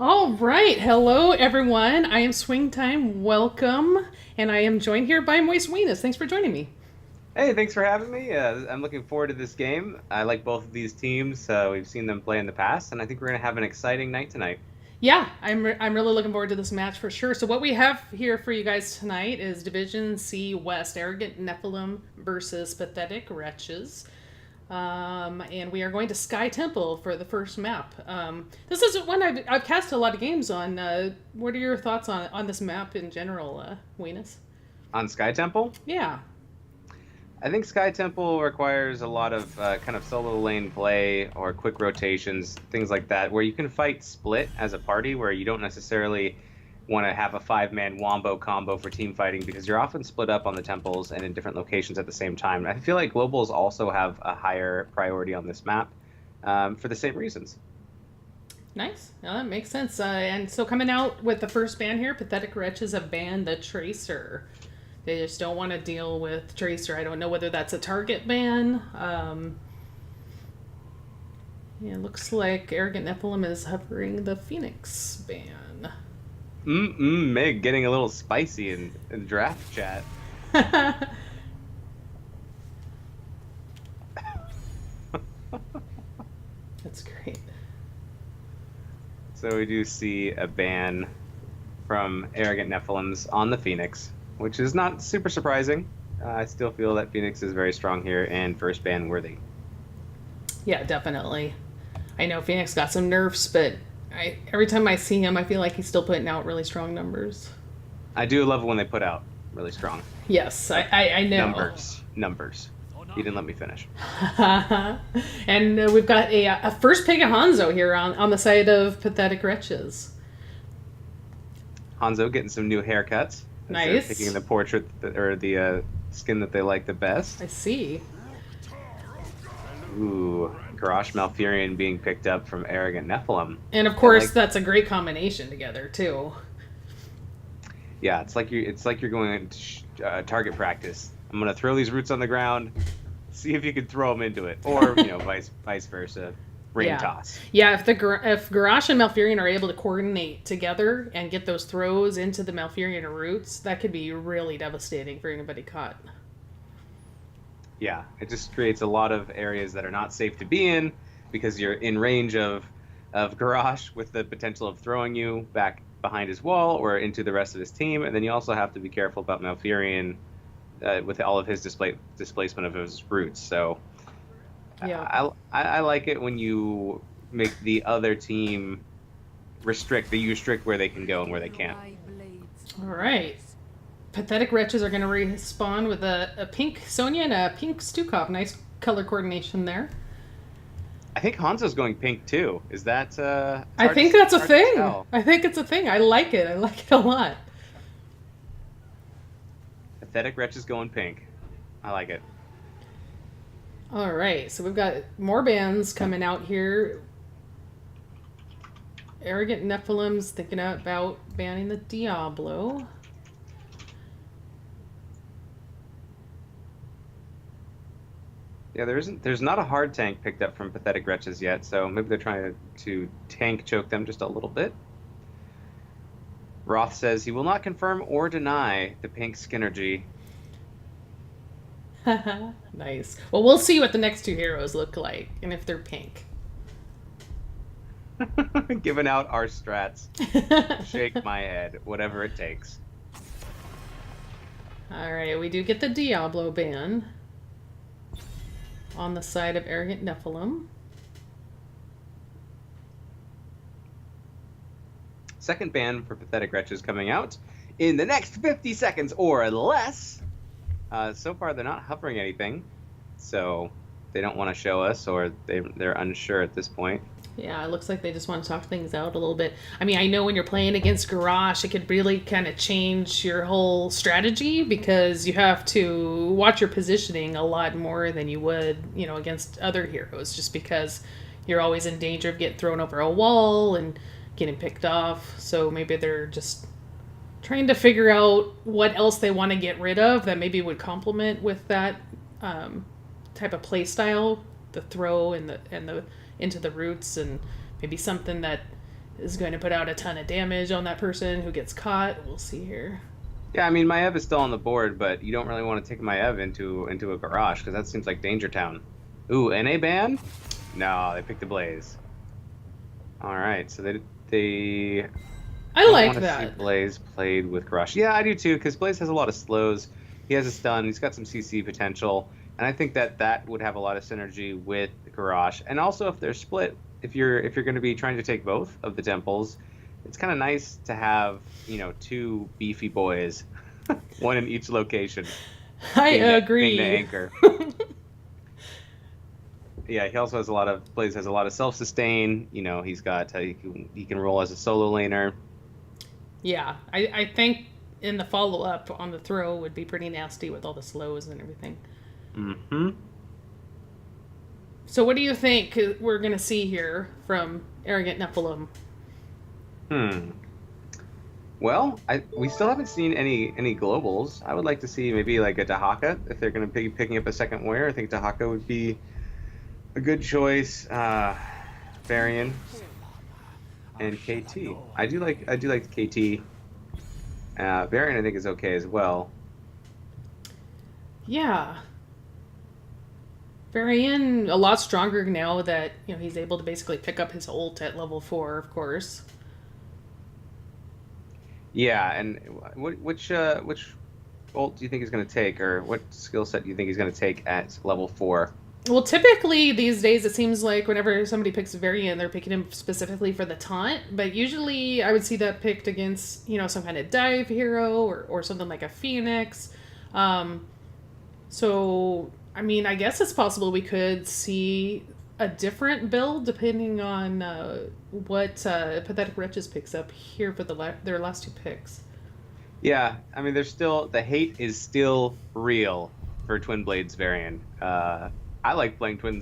All right. Hello, everyone. I am Swingtime. Welcome. And I am joined here by Moist Weenus. Thanks for joining me. Hey, thanks for having me. I'm looking forward to this game. I like both of these teams. We've seen them play in the past, and I think we're going to have an exciting night tonight. Yeah, I'm really looking forward to this match for sure. So, what we have here for you guys tonight is Division C West Arrogant Nephalem versus Pathetic Wretches. And we are going to Sky Temple for the first map. This is one I've cast a lot of games on. What are your thoughts on this map in general, Weenus? On Sky Temple, Yeah. I think Sky Temple requires a lot of kind of solo lane play or quick rotations, things like that, where you can fight split as a party, where you don't necessarily want to have a five-man wombo combo for team fighting because you're often split up on the temples and in different locations at the same time. I feel like globals also have a higher priority on this map for the same reasons. Nice. No, that makes sense. And so coming out with the first ban here, Pathetic Wretches have banned the Tracer. They just don't want to deal with Tracer. I don't know whether that's a target ban. Yeah, it looks like Arrogant Nephilim is hovering the Phoenix ban. Meg getting a little spicy in draft chat. That's great. So we do see a ban from Arrogant Nephilims on the Phoenix, which is not super surprising. I still feel that Phoenix is very strong here and first ban worthy. Yeah, definitely. I know Phoenix got some nerfs, but every time I see him, I feel like he's still putting out really strong numbers. I do love when they put out really strong Yes, I know. numbers. You didn't let me finish. And we've got a first pick of Hanzo here on the side of Pathetic Wretches. Hanzo getting some new haircuts. They're Nice. picking the portrait or the skin that they like the best. I see. Ooh, Garrosh Malfurion being picked up from Arrogant Nephilim. And of course, that's a great combination together too. Yeah, it's like you're going to target practice. I'm gonna throw these roots on the ground, see if you can throw them into it, or vice versa, rain Yeah. toss. Yeah, if Garrosh and Malfurion are able to coordinate together and get those throws into the Malfurion roots, that could be really devastating for anybody caught. Yeah, it just creates a lot of areas that are not safe to be in because you're in range of Garrosh with the potential of throwing you back behind his wall or into the rest of his team, and then you also have to be careful about Malfurion with all of his displacement of his roots. So Yeah. I like it when you make the other team you restrict where they can go and where they can't. All right. Pathetic Wretches are going to respawn with a pink Sonya and a pink Stukov. Nice color coordination there. I think Hanzo's going pink too. Is that? It's I hard think to- that's a hard to thing. tell. I think it's a thing. I like it. I like it a lot. Pathetic Wretches going pink. I like it. All right. So we've got more bands coming out here. Arrogant Nephilims thinking about banning the Diablo. Yeah, there's not a hard tank picked up from Pathetic Wretches yet, so maybe they're trying to tank choke them just a little bit. Roth says he will not confirm or deny the pink Skinergy. Nice. Well, we'll see what the next two heroes look like and if they're pink. Giving out our strats. Shake my head, whatever it takes. All right, we do get the Diablo ban on the side of Arrogant Nephilim. Second ban for Pathetic Wretches coming out in the next 50 seconds or less. So far, they're not hovering anything, so they don't want to show us, or they're unsure at this point. Yeah, it looks like they just want to talk things out a little bit. I mean, I know when you're playing against Garrosh, it could really kind of change your whole strategy because you have to watch your positioning a lot more than you would, against other heroes, just because you're always in danger of getting thrown over a wall and getting picked off. So maybe they're just trying to figure out what else they want to get rid of that maybe would complement with that type of play style, the throw and the into the roots, and maybe something that is going to put out a ton of damage on that person who gets caught. We'll see here. Yeah, I mean, my Ev is still on the board, but you don't really want to take my Ev into a garage because that seems like Danger Town. Ooh, NA ban? No, they picked the Blaze. All right, so they I like want to that. see Blaze played with Garage. Yeah, I do too, because Blaze has a lot of slows. He has a stun. He's got some CC potential, and I think that would have a lot of synergy with Garage. And also, if they're split, if you're going to be trying to take both of the temples, it's kind of nice to have, two beefy boys, one in each location. I agree. Being the anchor. Yeah, he also has Blaze has a lot of self-sustain. He's got he can roll as a solo laner. Yeah, I think in the follow-up on the throw would be pretty nasty with all the slows and everything. Mm-hmm. So what do you think we're going to see here from Arrogant Nephalem? Well, we still haven't seen any globals. I would like to see maybe like a Dahaka if they're going to be picking up a second warrior. I think Dahaka would be a good choice. Varian and KT. I do like KT. Varian I think is okay as well. Yeah. Varian a lot stronger now that he's able to basically pick up his ult at level 4, of course. Yeah, and which ult do you think he's going to take, or what skill set do you think he's going to take at level 4? Well, typically these days it seems like whenever somebody picks Varian, they're picking him specifically for the taunt. But usually I would see that picked against, some kind of dive hero or something like a Phoenix. So, I mean, I guess it's possible we could see a different build depending on what Pathetic Wretches picks up here for their last 2 picks. Yeah, I mean, the hate is still real for Twin Blades Varian. I like playing Twin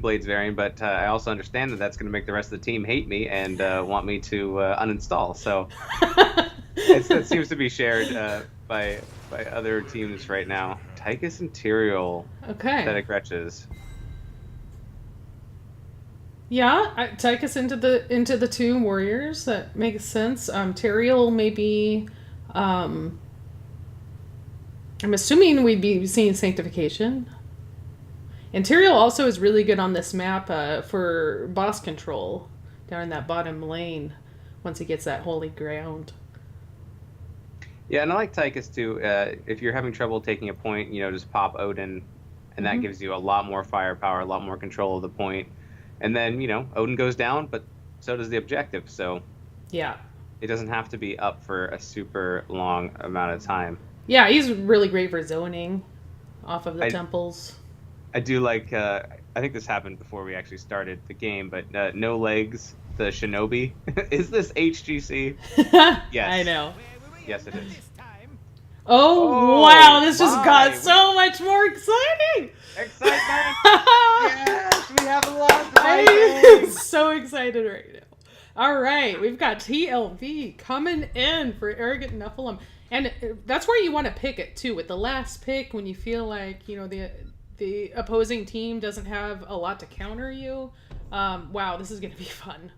Blades Varian, but I also understand that that's going to make the rest of the team hate me and want me to uninstall. So that seems to be shared by other teams right now. Tychus and Tyrael. Okay. Pathetic Wretches. Yeah, Tychus into the 2 warriors. That makes sense. Tyrael maybe. I'm assuming we'd be seeing Sanctification. And Tyrael also is really good on this map for boss control down in that bottom lane once he gets that holy ground. Yeah, and I like Tychus too. If you're having trouble taking a point, just pop Odin, and that gives you a lot more firepower, a lot more control of the point. And then, Odin goes down, but so does the objective. So yeah, it doesn't have to be up for a super long amount of time. Yeah, he's really great for zoning off of the temples. I do like, I think this happened before we actually started the game, but No Legs, the Shinobi. Is this HGC? Yes. I know. Yes, it is. Oh wow, this just got so much more exciting! Excitement! Yes, we have a lot. I'm so excited right now. All right, we've got TLV coming in for Arrogant Nephalem. And that's where you want to pick it, too, with the last pick when you feel like, the opposing team doesn't have a lot to counter you. Wow, this is going to be fun.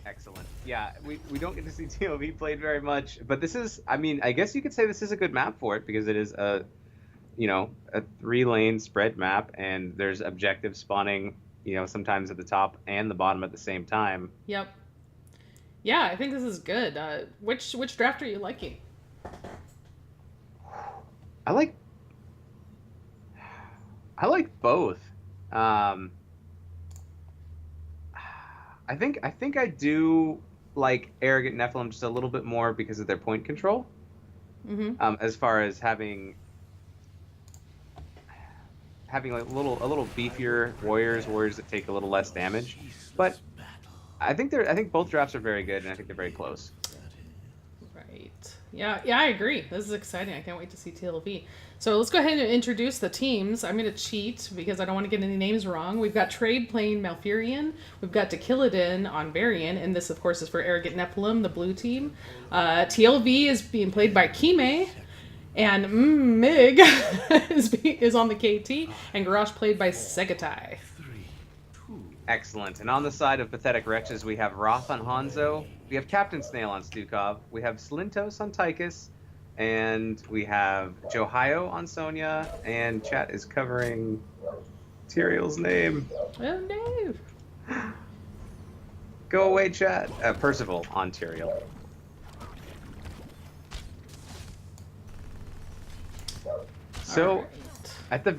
Excellent. Yeah, we don't get to see TLV played very much, but this is, I guess you could say this is a good map for it because it is a 3-lane spread map, and there's objective spawning, sometimes at the top and the bottom at the same time. Yep. Yeah, I think this is good. Which draft are you liking? I like both. I think I do like Arrogant Nephalem just a little bit more because of their point control. Mm-hmm. As far as having like a little beefier warriors that take a little less damage, but I think both drafts are very good, and I think they're very close. Right. Yeah, I agree. This is exciting. I can't wait to see TLV. So let's go ahead and introduce the teams. I'm going to cheat because I don't want to get any names wrong. We've got Trade playing Malfurion. We've got Tequilidin on Varian, and this, of course, is for Arrogant Nephalem, the blue team. TLV is being played by Kime, and Mig is on the KT, and Garage played by Segatai. Excellent. And on the side of Pathetic Wretches, we have Roth on Hanzo, we have Captain Snail on Stukov, we have Slintos on Tychus, and we have Johio on Sonya, and chat is covering Tyrael's name. Oh no! Go away, chat. Percival on Tyrael. So, Alright.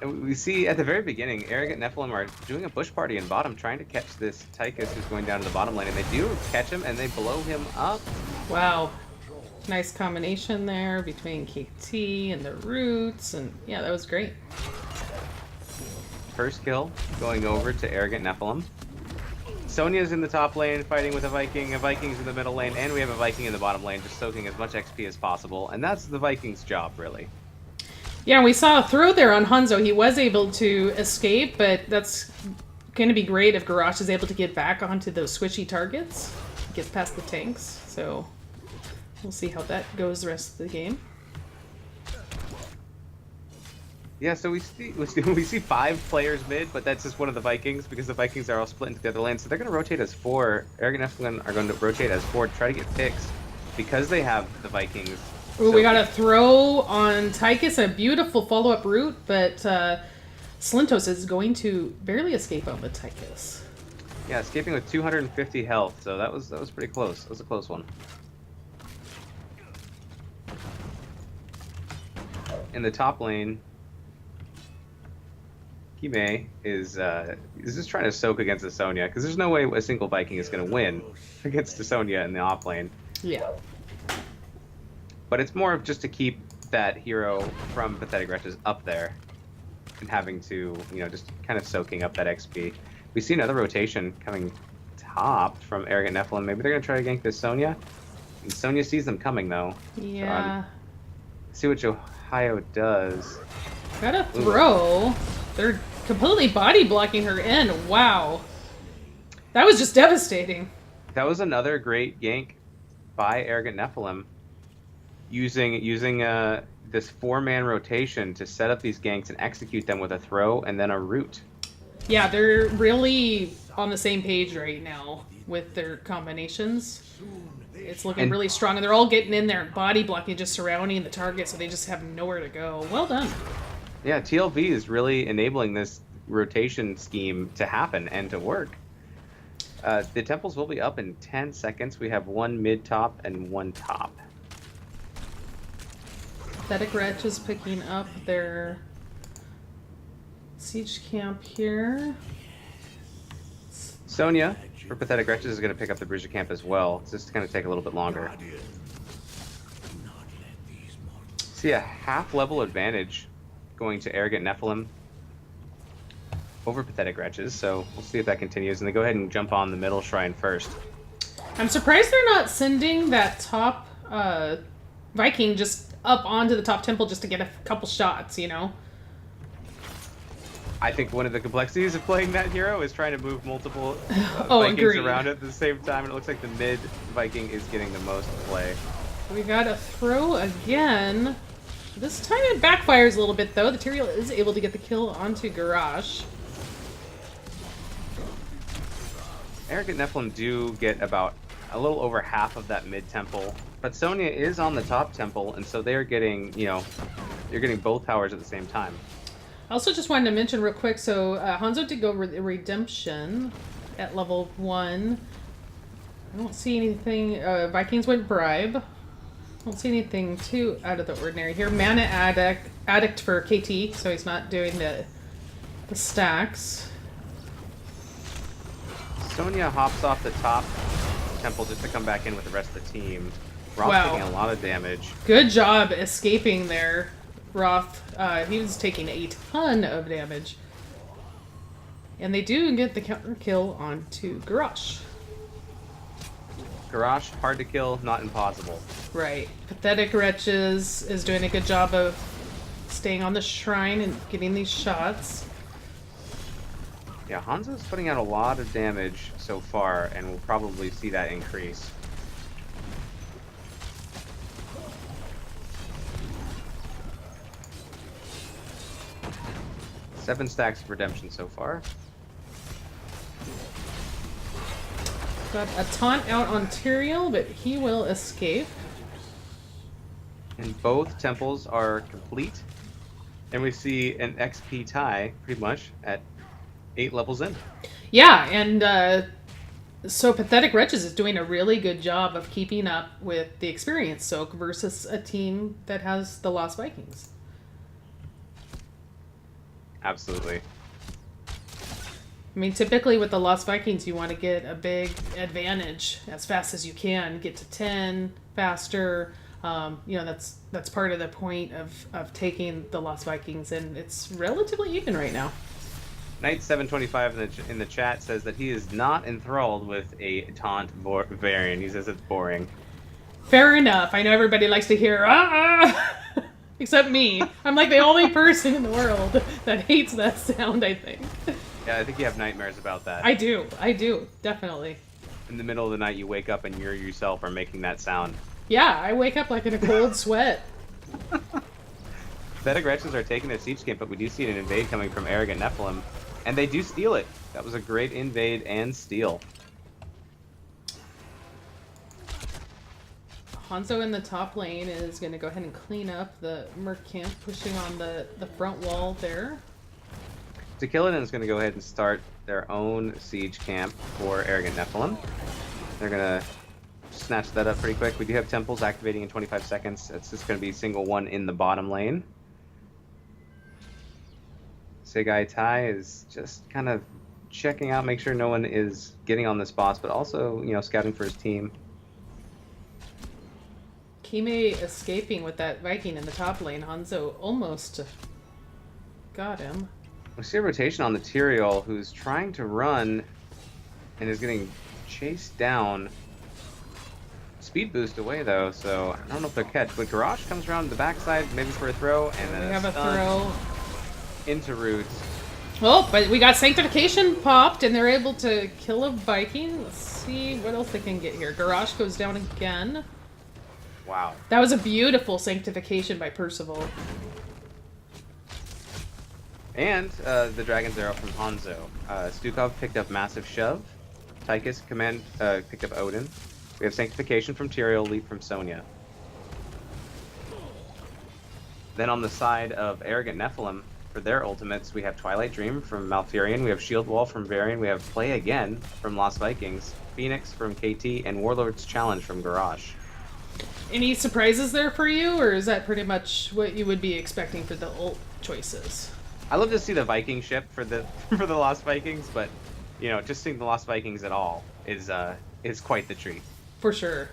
we see at the very beginning, Arrogant Nephalem are doing a bush party in bottom, trying to catch this Tychus who's going down to the bottom lane, and they do catch him, and they blow him up. Wow. Nice combination there between KT and the roots, and yeah, that was great. First kill going over to Arrogant Nephalem. Sonya's in the top lane fighting with a Viking's in the middle lane, and we have a Viking in the bottom lane just soaking as much XP as possible, and that's the Viking's job, really. Yeah, we saw a throw there on Hanzo. He was able to escape, but that's going to be great if Garrosh is able to get back onto those switchy targets, get past the tanks, so we'll see how that goes the rest of the game. Yeah, so we see 5 players mid, but that's just one of the Vikings because the Vikings are all split into the other lanes. So they're going to rotate as 4. Arrogant Nephalem are going to rotate as 4 to try to get picks because they have the Vikings. Ooh, so we got a throw on Tychus, a beautiful follow-up route, but Slintos is going to barely escape on the Tychus. Yeah, escaping with 250 health, so that was pretty close. That was a close one. In the top lane, Kime is just trying to soak against the Sonya, because there's no way a single Viking is going to win against the Sonya in the off lane. Yeah. But it's more of just to keep that hero from Pathetic Wretches up there and having to, just kind of soaking up that XP. We see another rotation coming top from Arrogant Nephalem. Maybe they're going to try to gank this Sonya. And Sonya sees them coming, though. Yeah. So, see what Johio does. Got a throw. Ooh. They're completely body blocking her in. Wow. That was just devastating. That was another great gank by Arrogant Nephalem. Using this 4-man rotation to set up these ganks and execute them with a throw and then a root. Yeah, they're really on the same page right now with their combinations. It's looking really strong, and they're all getting in there and body blocking, just surrounding the target, so they just have nowhere to go. Well done. Yeah, TLV is really enabling this rotation scheme to happen and to work. The temples will be up in 10 seconds. We have 1 mid-top and 1 top. Pathetic Wretches picking up their siege camp here. Sonya, for Pathetic Wretches, is going to pick up the Bruiser camp as well. It's just going to take a little bit longer. See a half-level advantage going to Arrogant Nephalem over Pathetic Wretches, so we'll see if that continues. And they go ahead and jump on the middle shrine first. I'm surprised they're not sending that top Viking just up onto the top temple just to get a couple shots, I think one of the complexities of playing that hero is trying to move multiple Vikings agreed. around at the same time, and it looks like the mid Viking is getting the most play. We got a throw again. This time it backfires a little bit, though. The Tyrael is able to get the kill onto Garrosh. Arrogant Nephalem do get about a little over half of that mid temple, but Sonya is on the top temple, and so they're getting, you're getting both towers at the same time. I also just wanted to mention real quick, so Hanzo did go Redemption at level 1. I don't see anything. Vikings went Bribe. I don't see anything too out of the ordinary here. Mana addict for KT, so he's not doing the stacks. Sonya hops off the top temple just to come back in with the rest of the team. Roth's taking a lot of damage. Good job escaping there, Roth. He was taking a ton of damage. And they do get the counter kill onto Garrosh. Garrosh, hard to kill, not impossible. Right. Pathetic Wretches is doing a good job of staying on the shrine and getting these shots. Yeah, Hanzo's putting out a lot of damage so far, and we'll probably see that increase. Seven stacks of redemption so far. Got a taunt out on Tyrael, but he will escape. And both temples are complete. And we see an XP tie, pretty much, at 8 levels in. Yeah, and so Pathetic Wretches is doing a really good job of keeping up with the experience soak versus a team that has the Lost Vikings. Absolutely. I mean, typically with the Lost Vikings, you want to get a big advantage as fast as you can, get to 10 faster. That's part of the point of taking the Lost Vikings, and it's relatively even right now. Knight725 in the chat says that he is not enthralled with a taunt variant. He says it's boring. Fair enough. I know everybody likes to hear except me. I'm like the only person in the world that hates that sound, I think. Yeah, I think you have nightmares about that. I do, definitely. In the middle of the night, you wake up and you yourself are making that sound. Yeah, I wake up like in a cold sweat. Pathetic Wretches are taking a siege camp, but we do see an invade coming from Arrogant Nephalem, and they do steal it. That was a great invade and steal. Hanzo in the top lane is going to go ahead and clean up the Merc camp, pushing on the front wall there. Tequila is going to go ahead and start their own siege camp for Arrogant Nephalem. They're going to snatch that up pretty quick. We do have temples activating in 25 seconds. It's just going to be single one in the bottom lane. Segai Tai is just kind of checking out, make sure no one is getting on this boss, but also, scouting for his team. Kime escaping with that Viking in the top lane. Hanzo almost got him. We see a rotation on the Tyrael, who's trying to run and is getting chased down. Speed boost away, though, so I don't know if they'll catch. But Garrosh comes around the backside, maybe for a throw, and then we have a throw into Roots. Oh, but we got Sanctification popped, and they're able to kill a Viking. Let's see what else they can get here. Garrosh goes down again. Wow. That was a beautiful Sanctification by Percival. And the Dragon's Arrow from Hanzo. Stukov picked up Massive Shove. Tychus picked up Odin. We have Sanctification from Tyrael, Leap from Sonya. Then on the side of Arrogant Nephalem, for their ultimates, we have Twilight Dream from Malfurion, we have Shield Wall from Varian, we have Play Again from Lost Vikings, Phoenix from KT, and Warlord's Challenge from Garrosh. Any surprises there for you, or is that pretty much what you would be expecting for the ult choices? I love to see the Viking ship for the Lost Vikings, but just seeing the Lost Vikings at all is quite the treat. For sure.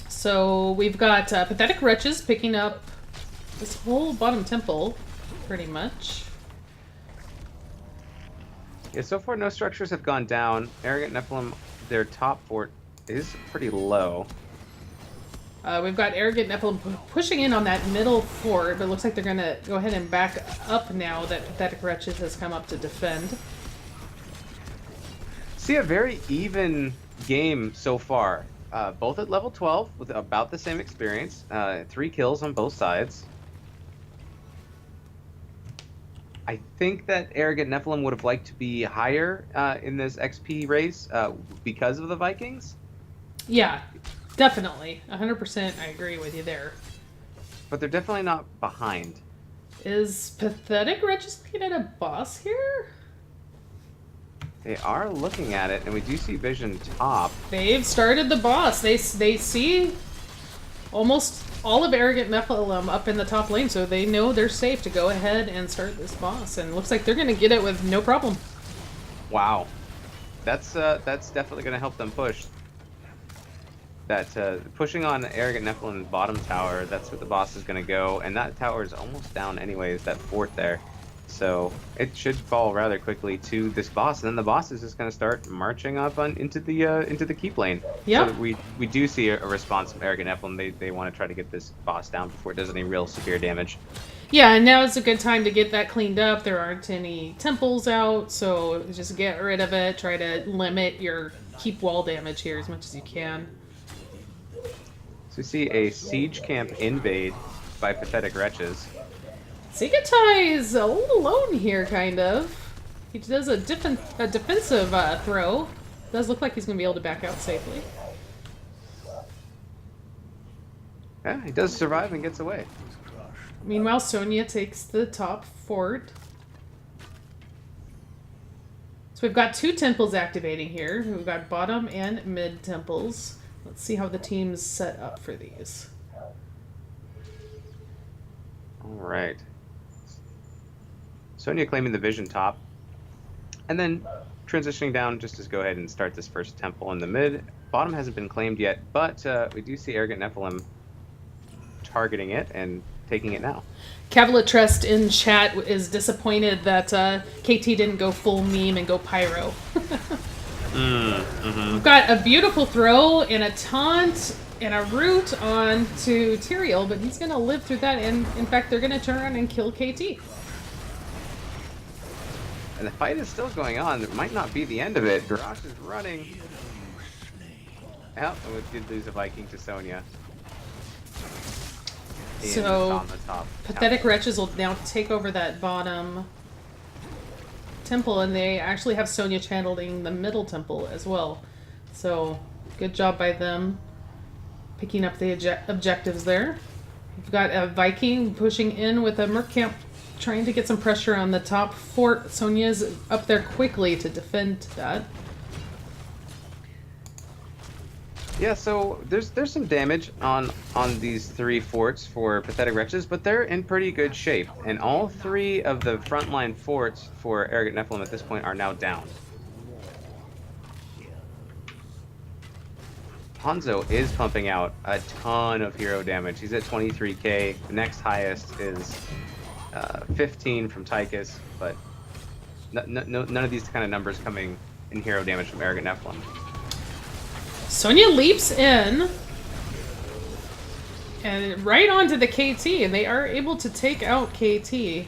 So we've got Pathetic Wretches picking up this whole bottom temple, pretty much. Yeah, so far no structures have gone down. Arrogant Nephalem, their top fort is pretty low. We've got Arrogant Nephalem pushing in on that middle fort, but it looks like they're going to go ahead and back up now that Pathetic Wretches has come up to defend. See a very even game so far. Both at level 12 with about the same experience. 3 kills on both sides. I think that Arrogant Nephalem would have liked to be higher in this XP race because of the Vikings. Yeah, definitely. 100% I agree with you there. But they're definitely not behind. Is Pathetic Wretches looking at a boss here? They are looking at it, and we do see Vision top. They've started the boss. They see almost all of Arrogant Nephalem up in the top lane, so they know they're safe to go ahead and start this boss. And it looks like they're going to get it with no problem. Wow. That's definitely going to help them push. That pushing on Arrogant Nephalem's bottom tower, that's where the boss is going to go. And that tower is almost down anyways, that fort there. So it should fall rather quickly to this boss, and then the boss is just going to start marching up into the keep lane. Yeah. So we do see a response from Arrogant Nephalem. They want to try to get this boss down before it does any real severe damage. Yeah, and now is a good time to get that cleaned up. There aren't any temples out, so just get rid of it. Try to limit your keep wall damage here as much as you can. So we see a siege camp invade by Pathetic Wretches. Segatai is all alone here, kind of. He does a defensive throw. Does look like he's going to be able to back out safely. Yeah, he does survive and gets away. Meanwhile, Sonya takes the top fort. So we've got 2 temples activating here. We've got bottom and mid temples. Let's see how the team's set up for these. All right. Sonya claiming the vision top. And then transitioning down just to go ahead and start this first temple in the mid. Bottom hasn't been claimed yet, but we do see Arrogant Nephalem targeting it and taking it now. Cavalitrest in chat is disappointed that KT didn't go full meme and go pyro. We've got a beautiful throw and a taunt and a root on to Tyrael, but he's going to live through that, and in fact they're going to turn around and kill KT. And the fight is still going on. It might not be the end of it. Garrosh is running. Yep, and we did lose a Viking to Sonya. So, on the top Pathetic Wretches will now take over that bottom temple, and they actually have Sonya channeling the middle temple as well. So, good job by them picking up the objectives there. We've got a Viking pushing in with a Merc Camp, trying to get some pressure on the top fort. Sonya's up there quickly to defend that. Yeah, so there's some damage on these 3 forts for Pathetic Wretches, but they're in pretty good shape. And all 3 of the frontline forts for Arrogant Nephalem at this point are now down. Hanzo is pumping out a ton of hero damage. He's at 23k. The next highest is 15 from Tychus, but none of these kind of numbers coming in hero damage from Arrogant Nephalem. Sonya leaps in and right onto the KT, and they are able to take out KT.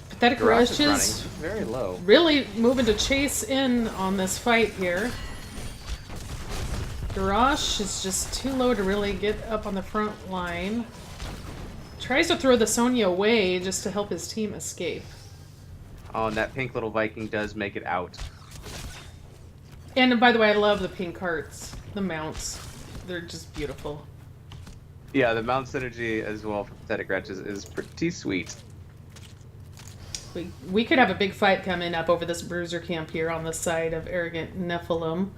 Pathetic Wretches very low. Really moving to chase in on this fight here. Garrosh is just too low to really get up on the front line. Tries to throw the Sonya away just to help his team escape. Oh, and that pink little Viking does make it out. And by the way, I love the pink hearts, the mounts. They're just beautiful. Yeah, the mount synergy as well for Pathetic Wretches is pretty sweet. We could have a big fight coming up over this bruiser camp here on the side of Arrogant Nephalem.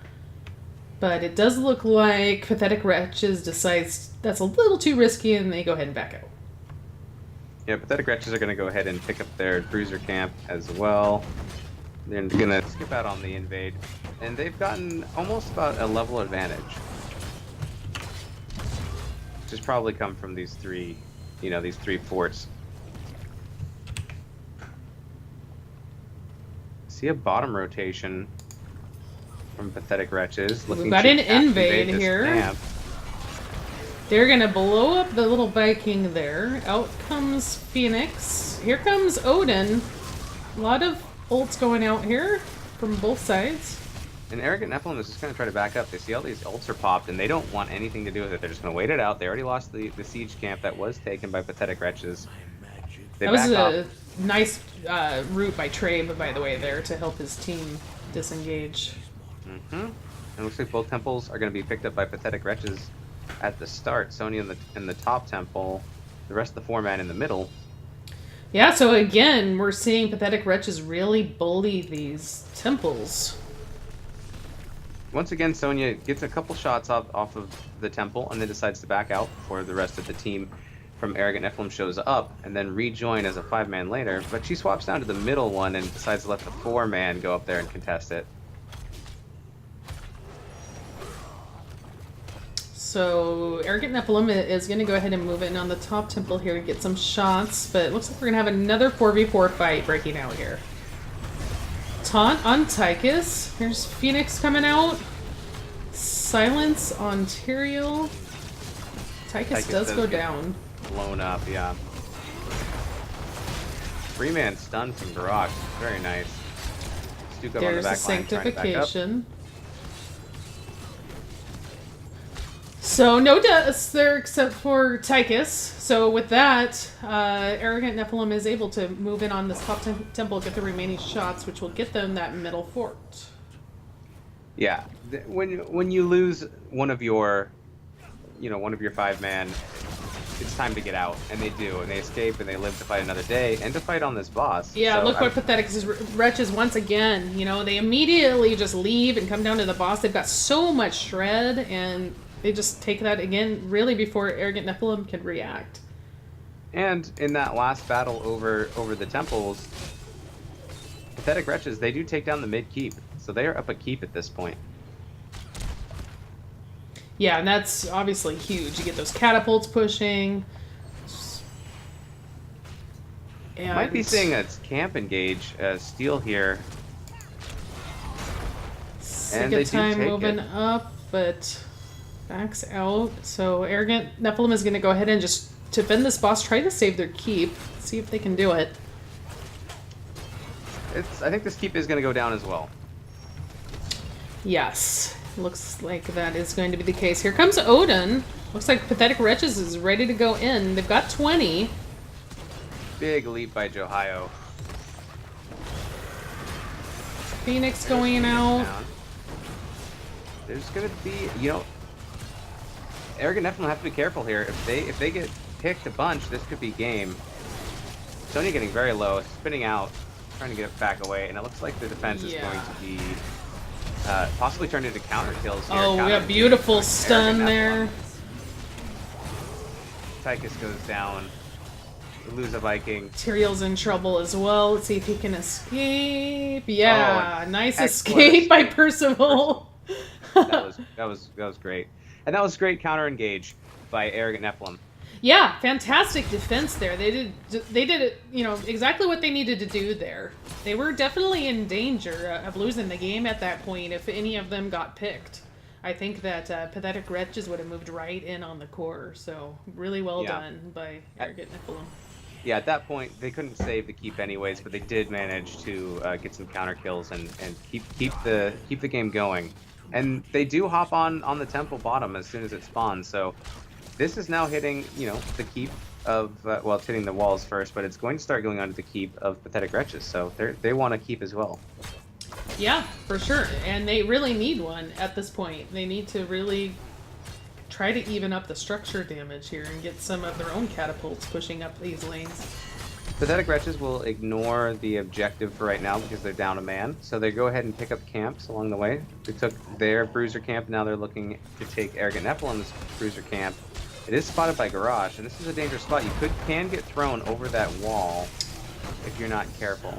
But it does look like Pathetic Wretches decides that's a little too risky, and they go ahead and back out. Yeah, Pathetic Wretches are going to go ahead and pick up their bruiser camp as well. They're going to skip out on the invade. And they've gotten almost about a level advantage. Which has probably come from these 3, these 3 forts. See a bottom rotation from Pathetic Wretches. We've got an invade here. Camp. They're going to blow up the little Viking there. Out comes Phoenix. Here comes Odin. A lot of ults going out here from both sides. And Arrogant Nephalem is just going to try to back up. They see all these ults are popped, and they don't want anything to do with it. They're just going to wait it out. They already lost the siege camp that was taken by Pathetic Wretches. They that was a nice route by Trabe, by the way, there to help his team disengage. And it looks like both temples are going to be picked up by Pathetic Wretches at the start. Sonya in the top temple, the rest of the 4-man in the middle. Yeah, so again, we're seeing Pathetic Wretches really bully these temples. Once again, Sonya gets a couple shots off of the temple and then decides to back out before the rest of the team from Arrogant Nephalem shows up and then rejoin as a 5-man later. But she swaps down to the middle one and decides to let the 4-man go up there and contest it. So Arrogant Nephalem is going to go ahead and move in on the top temple here to get some shots, but it looks like we're going to have another 4v4 fight breaking out here. Taunt on Tychus. Here's Phoenix coming out. Silence on Tyrael. Tychus does go down. Blown up, yeah. 3-man stun from Garrosh. Very nice. Stuke up on the back line, trying to back up. Sanctification. So no deaths there except for Tychus. So with that, Arrogant Nephalem is able to move in on this top temple, get the remaining shots, which will get them that middle fort. Yeah, when you lose one of your, one of your 5-man, it's time to get out, and they do, and they escape, and they live to fight another day, and to fight on this boss. Yeah, so look what pathetic is. Wretches once again. They immediately just leave and come down to the boss. They've got so much shred, and they just take that again, really, before Arrogant Nephilim can react. And in that last battle over the temples, pathetic Wretches, they do take down the mid keep, so they are up a keep at this point. Yeah, and that's obviously huge. You get those catapults pushing. And Might be seeing a camp engage steal here. And they do time take moving it. up, but backs out. So Arrogant Nephilim is going to go ahead and just defend this boss, try to save their keep, see if they can do it. I think this keep is going to go down as well. Yes, looks like that is going to be the case. Here comes Odin. Looks like Pathetic Wretches is ready to go in. They've got 20. Big leap by Johio. Phoenix going out. There's going to be, Arrogant Nephilim have to be careful here. If they get picked a bunch, this could be game. Sonya getting very low, spinning out, trying to get it back away, and it looks like the defense is going to be possibly turned into counter kills here. Oh, we got beautiful stun there. Tychus goes down. We lose a Viking. Tyrael's in trouble as well. Let's see if he can escape. Yeah, nice excellent escape by Percival. that was great. And that was great counter engage by Arrogant Nephilim. Yeah, fantastic defense there. They did it, exactly what they needed to do there. They were definitely in danger of losing the game at that point if any of them got picked. I think that Pathetic Wretches would have moved right in on the core. So really well done by Arrogant Nephilim. Yeah, at that point they couldn't save the keep anyways, but they did manage to get some counter kills and keep the game going. And they do hop on the temple bottom as soon as it spawns. So this is now hitting, the keep of, it's hitting the walls first, but it's going to start going onto the keep of Pathetic Wretches, so they want to keep as well. Yeah, for sure. And they really need one at this point. They need to really try to even up the structure damage here and get some of their own catapults pushing up these lanes. Pathetic Wretches will ignore the objective for right now because they're down a man, so they go ahead and pick up camps along the way. They took their bruiser camp, now they're looking to take Arrogant Nephilim's bruiser camp. It is spotted by Garage, and this is a dangerous spot. You can get thrown over that wall if you're not careful.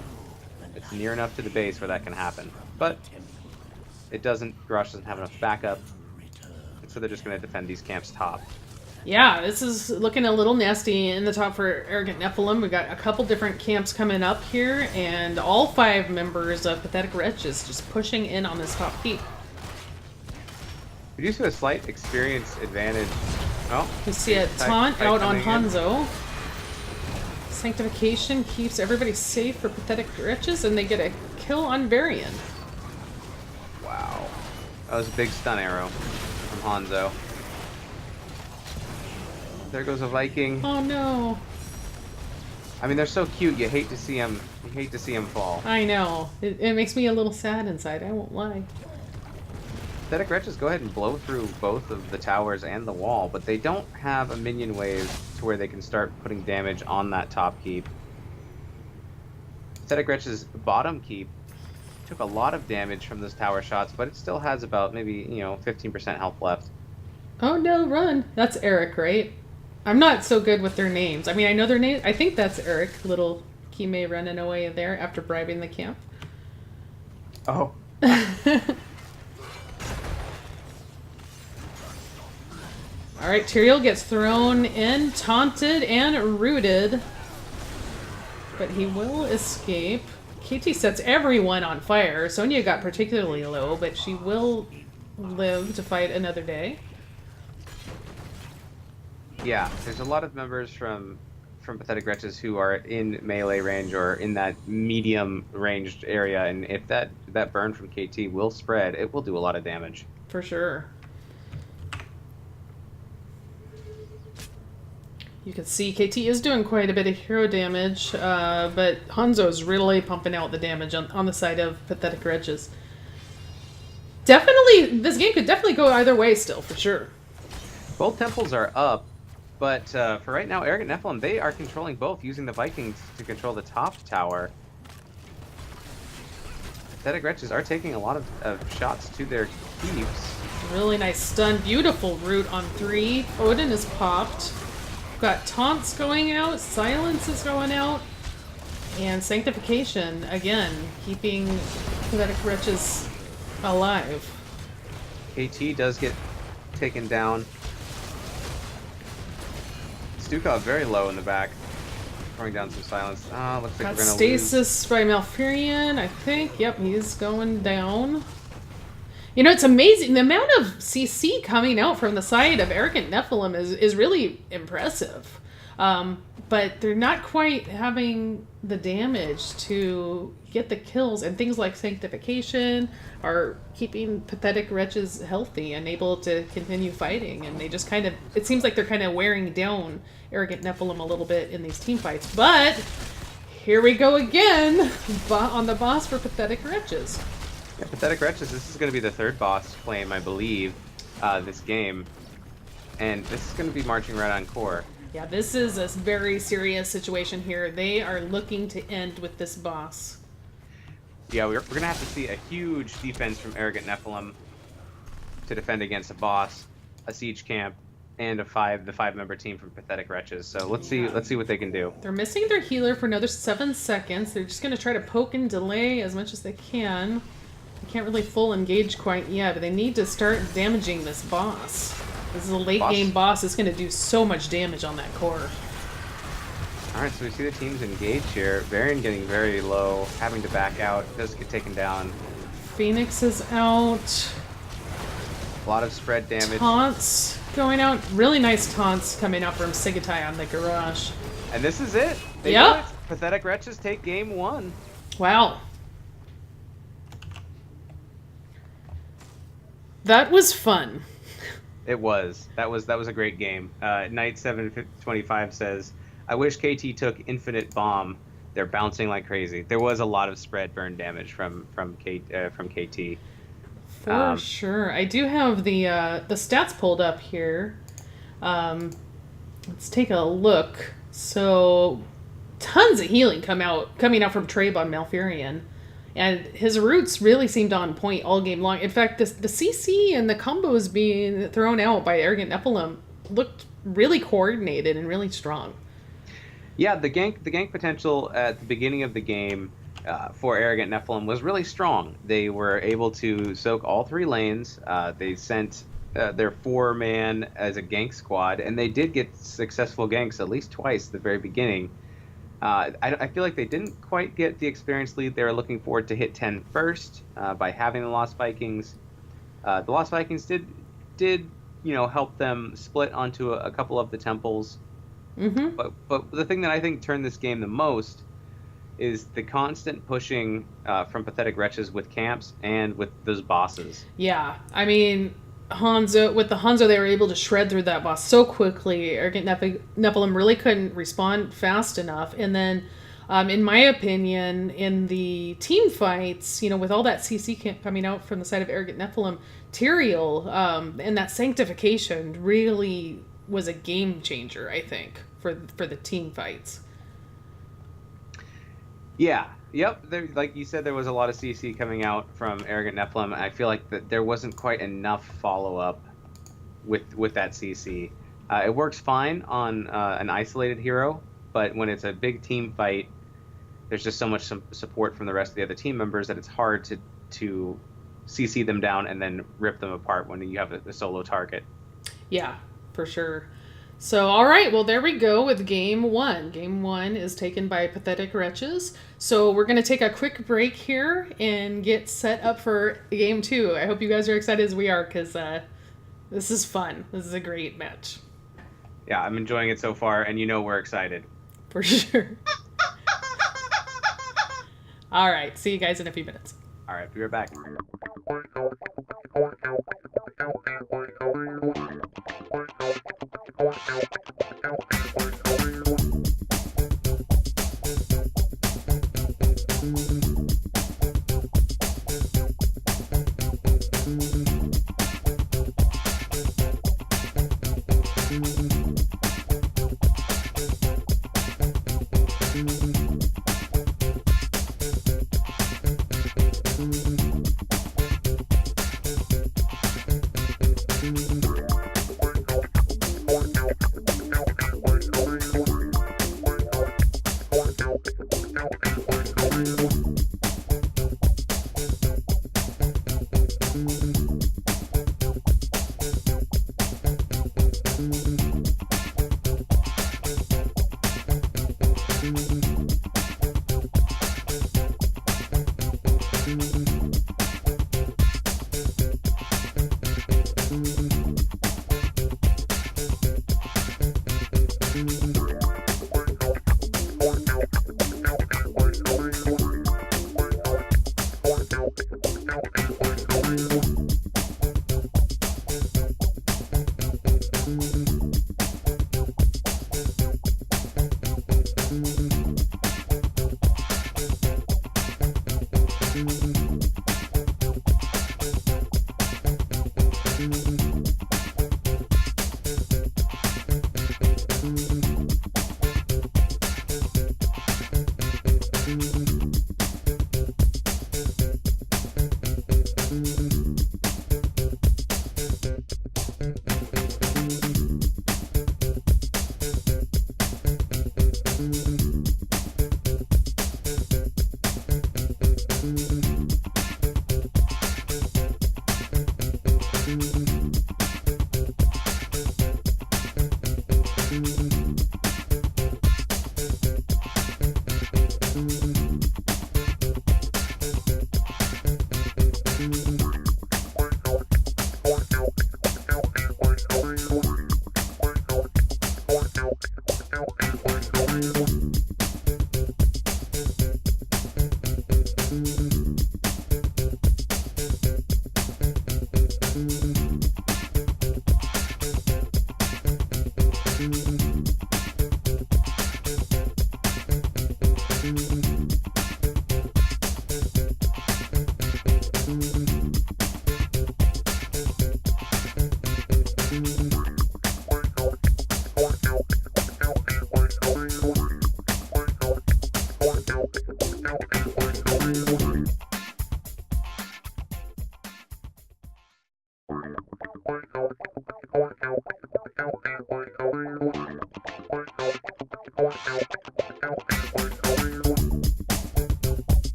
It's near enough to the base where that can happen, but it doesn't. Garage doesn't have enough backup, and so they're just going to defend these camps top. Yeah, this is looking a little nasty in the top for Arrogant Nephilim. We've got a couple different camps coming up here, and all 5 members of Pathetic Wretches just pushing in on this top keep. We do see a slight experience advantage. Oh, we see a taunt out on Hanzo. Sanctification keeps everybody safe for Pathetic Wretches, and they get a kill on Varian. Wow. That was a big stun arrow from Hanzo. There goes a Viking. Oh no. I mean, they're so cute. You hate to see them. You hate to see them fall. I know. It makes me a little sad inside. I won't lie. Pathetic Wretches go ahead and blow through both of the towers and the wall, but they don't have a minion wave to where they can start putting damage on that top keep. Pathetic Wretches' bottom keep took a lot of damage from those tower shots, but it still has about maybe 15% health left. Oh no, run! That's Eric, right? I'm not so good with their names. I mean, I know their name. I think that's Eric, little Kime running away there after bribing the camp. Oh. All right, Tyrael gets thrown in, taunted, and rooted. But he will escape. KT sets everyone on fire. Sonya got particularly low, but she will live to fight another day. Yeah, there's a lot of members from Pathetic Wretches who are in melee range or in that medium ranged area, and if that burn from KT will spread, it will do a lot of damage. For sure. You can see KT is doing quite a bit of hero damage, but Hanzo's really pumping out the damage on the side of Pathetic Wretches. Definitely, this game could definitely go either way still, for sure. Both temples are up, but for right now, Arrogant Nephalem, they are controlling both, using the Vikings to control the top tower. Pathetic Wretches are taking a lot of shots to their keeps. Really nice stun. Beautiful root on 3. Odin is popped. Got taunts going out. Silence is going out. And Sanctification, again, keeping Pathetic Wretches alive. KT does get taken down. Stukov very low in the back. Throwing down some silence. Looks like Got we're going to lose. stasis by Malfurion, I think. Yep, he's going down. You know, it's amazing. The amount of CC coming out from the side of Arrogant Nephalem is really impressive. But they're not quite having the damage to get the kills, and things like Sanctification are keeping Pathetic Wretches healthy and able to continue fighting, and they just kind of, it seems like they're kind of wearing down Arrogant Nephalem a little bit in these team fights. But here we go again on the boss for Pathetic Wretches. Yeah, Pathetic Wretches, this is going to be the third boss claim, I believe, this game. And this is going to be marching right on core. Yeah, this is a very serious situation here. They are looking to end with this boss. Yeah, we're going to have to see a huge defense from Arrogant Nephalem to defend against a boss, a siege camp, and the 5-member team from Pathetic Wretches. So let's see what they can do. They're missing their healer for another 7 seconds. They're just going to try to poke and delay as much as they can. They can't really full engage quite yet, but they need to start damaging this boss. This is a late game boss. It's going to do so much damage on that core. Alright, so we see the teams engage here. Varian getting very low, having to back out, does get taken down. Phoenix is out. A lot of spread damage. Taunts going out. Really nice taunts coming out from Sigatai on the garage. And this is it. They do it. Pathetic Wretches take game 1. Wow. That was fun. It was. That was a great game. Knight 725 says, "I wish KT took infinite bomb. They're bouncing like crazy." There was a lot of spread burn damage from KT. For sure. I do have the stats pulled up here. Let's take a look. So, tons of healing coming out from Trabe on Malfurion. And his roots really seemed on point all game long. In fact, the CC and the combos being thrown out by Arrogant Nephalem looked really coordinated and really strong. Yeah, the gank potential at the beginning of the game for Arrogant Nephalem was really strong. They were able to soak all 3 lanes. They sent their 4-man as a gank squad, and they did get successful ganks at least twice at the very beginning. I feel like they didn't quite get the experience lead they were looking for to hit 10 first by having the Lost Vikings. The Lost Vikings did help them split onto a couple of the temples. Mm-hmm. But the thing that I think turned this game the most is the constant pushing from Pathetic Wretches with camps and with those bosses. Yeah, I mean, with the Hanzo, they were able to shred through that boss so quickly. Arrogant Nephalem really couldn't respond fast enough. And then, in my opinion, in the team fights, with all that CC coming out from the side of Arrogant Nephalem, Tyrael and that Sanctification really was a game changer, I think, for the team fights. Yeah. Yep. Like you said, there was a lot of CC coming out from Arrogant Nephalem. I feel like that there wasn't quite enough follow-up with that CC. It works fine on an isolated hero, but when it's a big team fight, there's just so much support from the rest of the other team members that it's hard to CC them down and then rip them apart when you have a solo target. Yeah, for sure. So, all right, well, there we go with Game 1. Game 1 is taken by Pathetic Wretches. So we're going to take a quick break here and get set up for Game 2. I hope you guys are excited as we are, because this is fun. This is a great match. Yeah, I'm enjoying it so far, and we're excited. For sure. All right, see you guys in a few minutes. All right, be right back.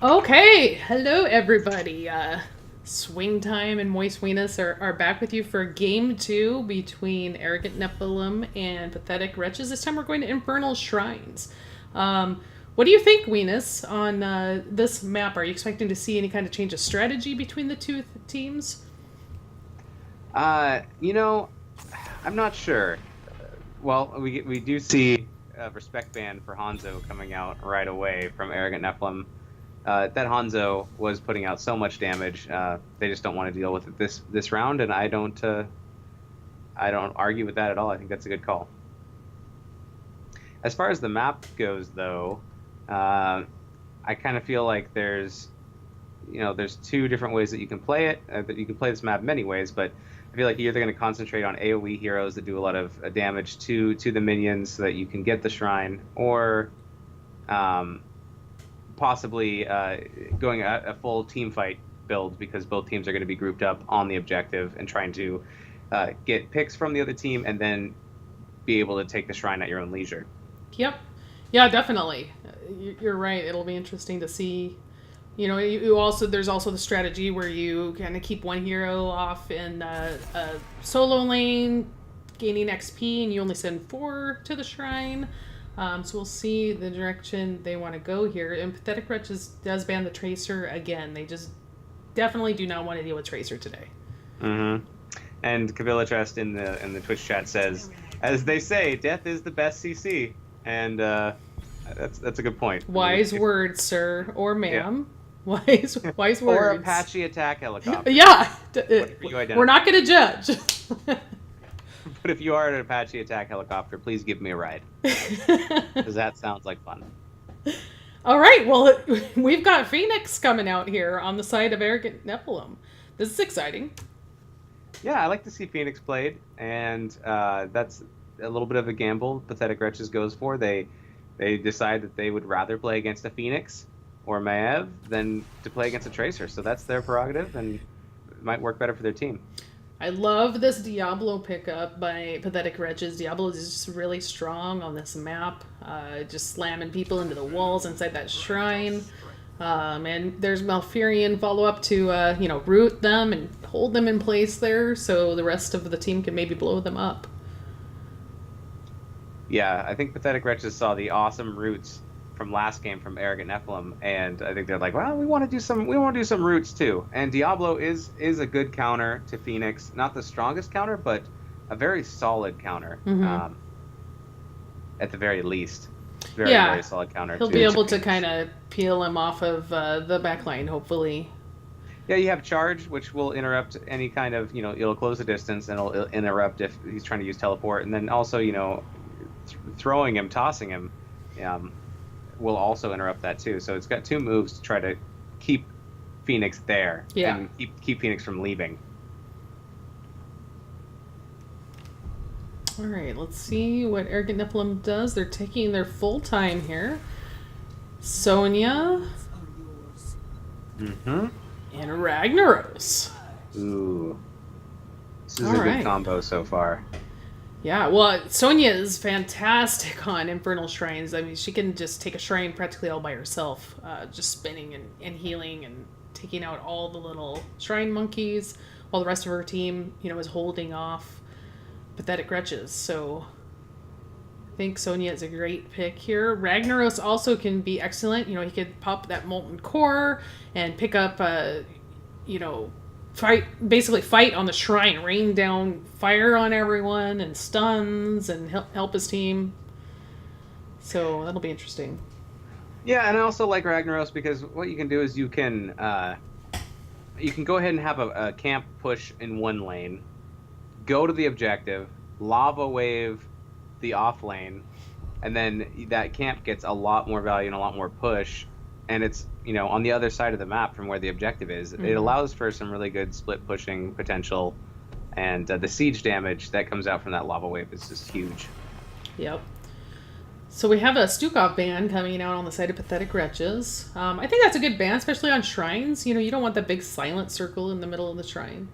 Okay, hello everybody. Swingtime and Moist Weenus are back with you for game 2 between Arrogant Nephalem and Pathetic Wretches. This time we're going to Infernal Shrines. What do you think, Weenus, on this map? Are you expecting to see any kind of change of strategy between the two teams? I'm not sure. Well, we do see a respect ban for Hanzo coming out right away from Arrogant Nephalem. That Hanzo was putting out so much damage. They just don't want to deal with it this round, and I don't argue with that at all. I think that's a good call. As far as the map goes, though, I kind of feel like there's two different ways that you can play it. That you can play this map many ways, but I feel like you're either going to concentrate on AoE heroes that do a lot of damage to the minions so that you can get the shrine, or possibly going a full team fight build, because both teams are going to be grouped up on the objective and trying to get picks from the other team and then be able to take the shrine at your own leisure. Yep. Yeah, definitely. You're right. It'll be interesting to see. You also, there's also the strategy where you kind of keep one hero off in a solo lane, gaining XP, and you only send 4 to the shrine. So we'll see the direction they want to go here. And Pathetic Wretches does ban the Tracer again. They just definitely do not want to deal with Tracer today. Mm-hmm. And Kavilla Trust in the Twitch chat says, as they say, death is the best CC. And that's a good point. Wise words, sir or ma'am. Yeah. Wise words. Or Apache attack helicopter. Yeah. We're not going to judge. But if you are an Apache attack helicopter, please give me a ride. Because that sounds like fun. All right. Well, we've got Phoenix coming out here on the side of Arrogant Nephalem. This is exciting. Yeah, I like to see Phoenix played. And that's a little bit of a gamble Pathetic Wretches goes for. They decide that they would rather play against a Phoenix or Maev than to play against a Tracer. So that's their prerogative, and it might work better for their team. I love this Diablo pickup by Pathetic Wretches. Diablo is just really strong on this map, just slamming people into the walls inside that shrine. And there's Malfurion follow up to, root them and hold them in place there so the rest of the team can maybe blow them up. Yeah, I think Pathetic Wretches saw the awesome roots from last game from Arrogant Nephalem, and I think they're like, well, we want to do some roots too. And Diablo is a good counter to Phoenix, not the strongest counter, but a very solid counter, at the very least. Very solid counter. He'll be able to kind of peel him off of the backline, hopefully. Yeah, you have charge, which will interrupt any kind of, it'll close the distance and it'll interrupt if he's trying to use teleport, and then also, throwing him, tossing him, will also interrupt that too. So it's got two moves to try to keep Phoenix there and keep Phoenix from leaving. All right, let's see what Arrogant Nephalem does. They're taking their full time here. Sonya. Mm-hmm. And Ragnaros. Ooh. This is a good combo so far. Yeah, well, Sonya is fantastic on Infernal Shrines. I mean, she can just take a shrine practically all by herself, just spinning and healing and taking out all the little shrine monkeys, while the rest of her team, is holding off Pathetic Wretches. So I think Sonya is a great pick here. Ragnaros also can be excellent. He could pop that Molten Core and pick up, fight on the shrine, rain down fire on everyone and stuns and help his team. So that'll be interesting. Yeah, and I also like Ragnaros because what you can do is you can go ahead and have a camp push in one lane, go to the objective, lava wave the off lane, and then that camp gets a lot more value and a lot more push, and it's on the other side of the map from where the objective is. It allows for some really good split pushing potential, and the siege damage that comes out from that lava wave is just huge. Yep. So we have a Stukov ban coming out on the side of Pathetic Wretches. I think that's a good ban, especially on shrines. You don't want that big silent circle in the middle of the shrine.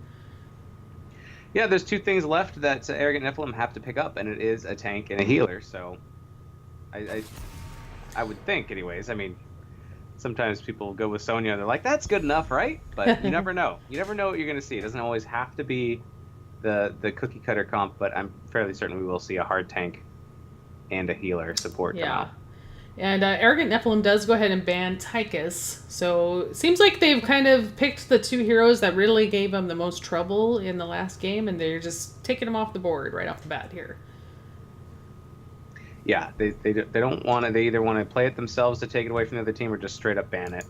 Yeah, there's two things left that Arrogant Nephalem have to pick up, and it is a tank and a healer. So I would think, anyways. I mean, sometimes people go with Sonya and they're like, that's good enough, right? But you never know. You never know what you're going to see. It doesn't always have to be the cookie cutter comp, but I'm fairly certain we will see a hard tank and a healer support come out. And Arrogant Nephalem does go ahead and ban Tychus. So it seems like they've kind of picked the two heroes that really gave them the most trouble in the last game, and they're just taking them off the board right off the bat here. Yeah, they don't want to. They either want to play it themselves to take it away from the other team, or just straight up ban it.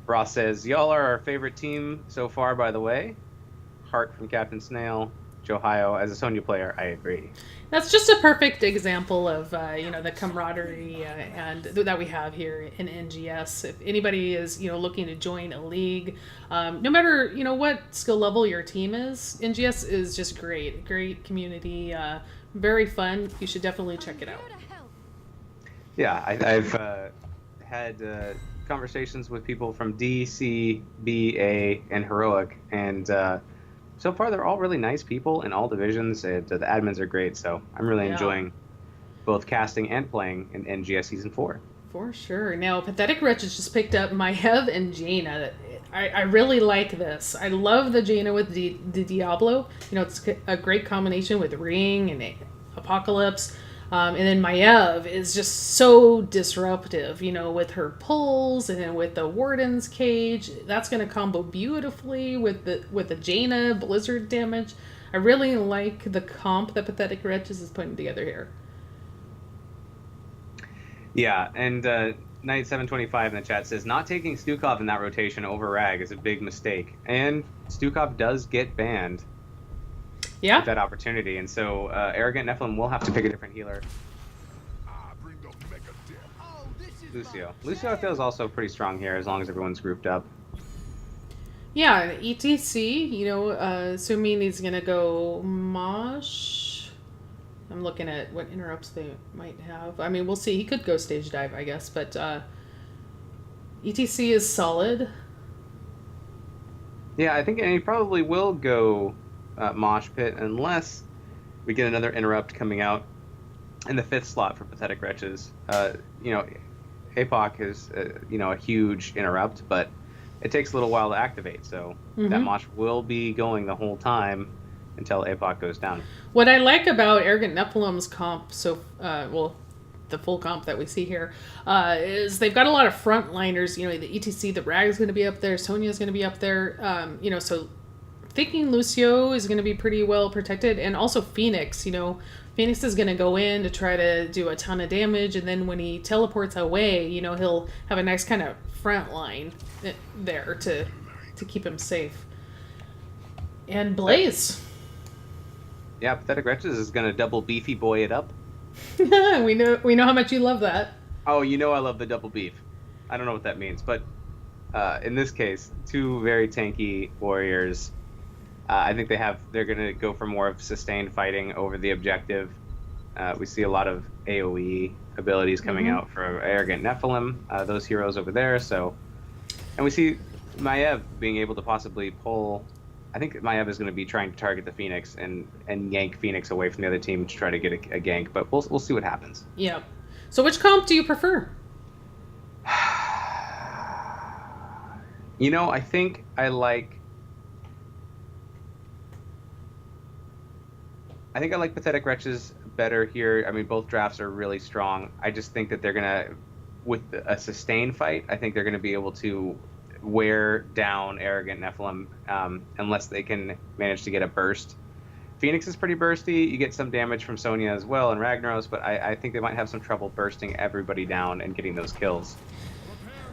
Ross says, "Y'all are our favorite team so far, by the way." Heart from Captain Snail. Johio, as a Sonya player, I agree. That's just a perfect example of the camaraderie and that we have here in NGS. If anybody is looking to join a league, no matter what skill level your team is, NGS is just great community, very fun. You should definitely check it out. Yeah, I've had conversations with people from D, C, B, A, and Heroic, and so far they're all really nice people in all divisions, and the admins are great, so I'm really enjoying both casting and playing in NGS Season 4. For sure. Now, Pathetic Wretches just picked up Maev and Jaina. I really like this. I love the Jaina with the Diablo. It's a great combination with Ring and Apocalypse. And then Maev is just so disruptive, with her pulls and then with the Warden's Cage. That's going to combo beautifully with the Jaina Blizzard damage. I really like the comp that Pathetic Wretches is putting together here. Yeah, and Knight725 in the chat says, not taking Stukov in that rotation over Rag is a big mistake. And Stukov does get banned. Yeah. With that opportunity, and so Arrogant Nephalem will have to pick a different healer. Lucio I feel is also pretty strong here as long as everyone's grouped up. Yeah, ETC, assuming he's gonna go Mosh. I'm looking at what interrupts they might have. I mean, we'll see. He could go stage dive, I guess, but ETC is solid. Yeah, I think and he probably will go Mosh Pit unless we get another interrupt coming out in the 5th slot for Pathetic Wretches. You know, APOC is, you know, a huge interrupt, but it takes a little while to activate, so that Mosh will be going the whole time until APOC goes down. What I like about Arrogant Nephilim's comp, the full comp that we see here, is they've got a lot of frontliners. You know, the ETC, the Rag is going to be up there, Sonya's going to be up there. You know, so thinking Lucio is going to be pretty well protected, and also Phoenix. You know, Phoenix is going to go in to try to do a ton of damage, and then when he teleports away, you know, he'll have a nice kind of front line there to keep him safe. And Blaze. Yeah, Pathetic Wretches is going to double beefy boy it up. we know how much you love that. Oh, you know I love the double beef. I don't know what that means, but in this case, 2 very tanky warriors. I think they're going to go for more of sustained fighting over the objective. We see a lot of AoE abilities coming out for Arrogant Nephalem, those heroes over there. So, and we see Maiev being able to possibly pull. I think Maiev is going to be trying to target the Phoenix and yank Phoenix away from the other team to try to get a gank, but we'll see what happens. Yeah. So which comp do you prefer? You know, I think I like Pathetic Wretches better here. I mean, both drafts are really strong. I just think that they're going to, with a sustained fight, I think they're going to be able to wear down Arrogant Nephilim unless they can manage to get a burst. Phoenix is pretty bursty. You get some damage from Sonya as well and Ragnaros, but I think they might have some trouble bursting everybody down and getting those kills.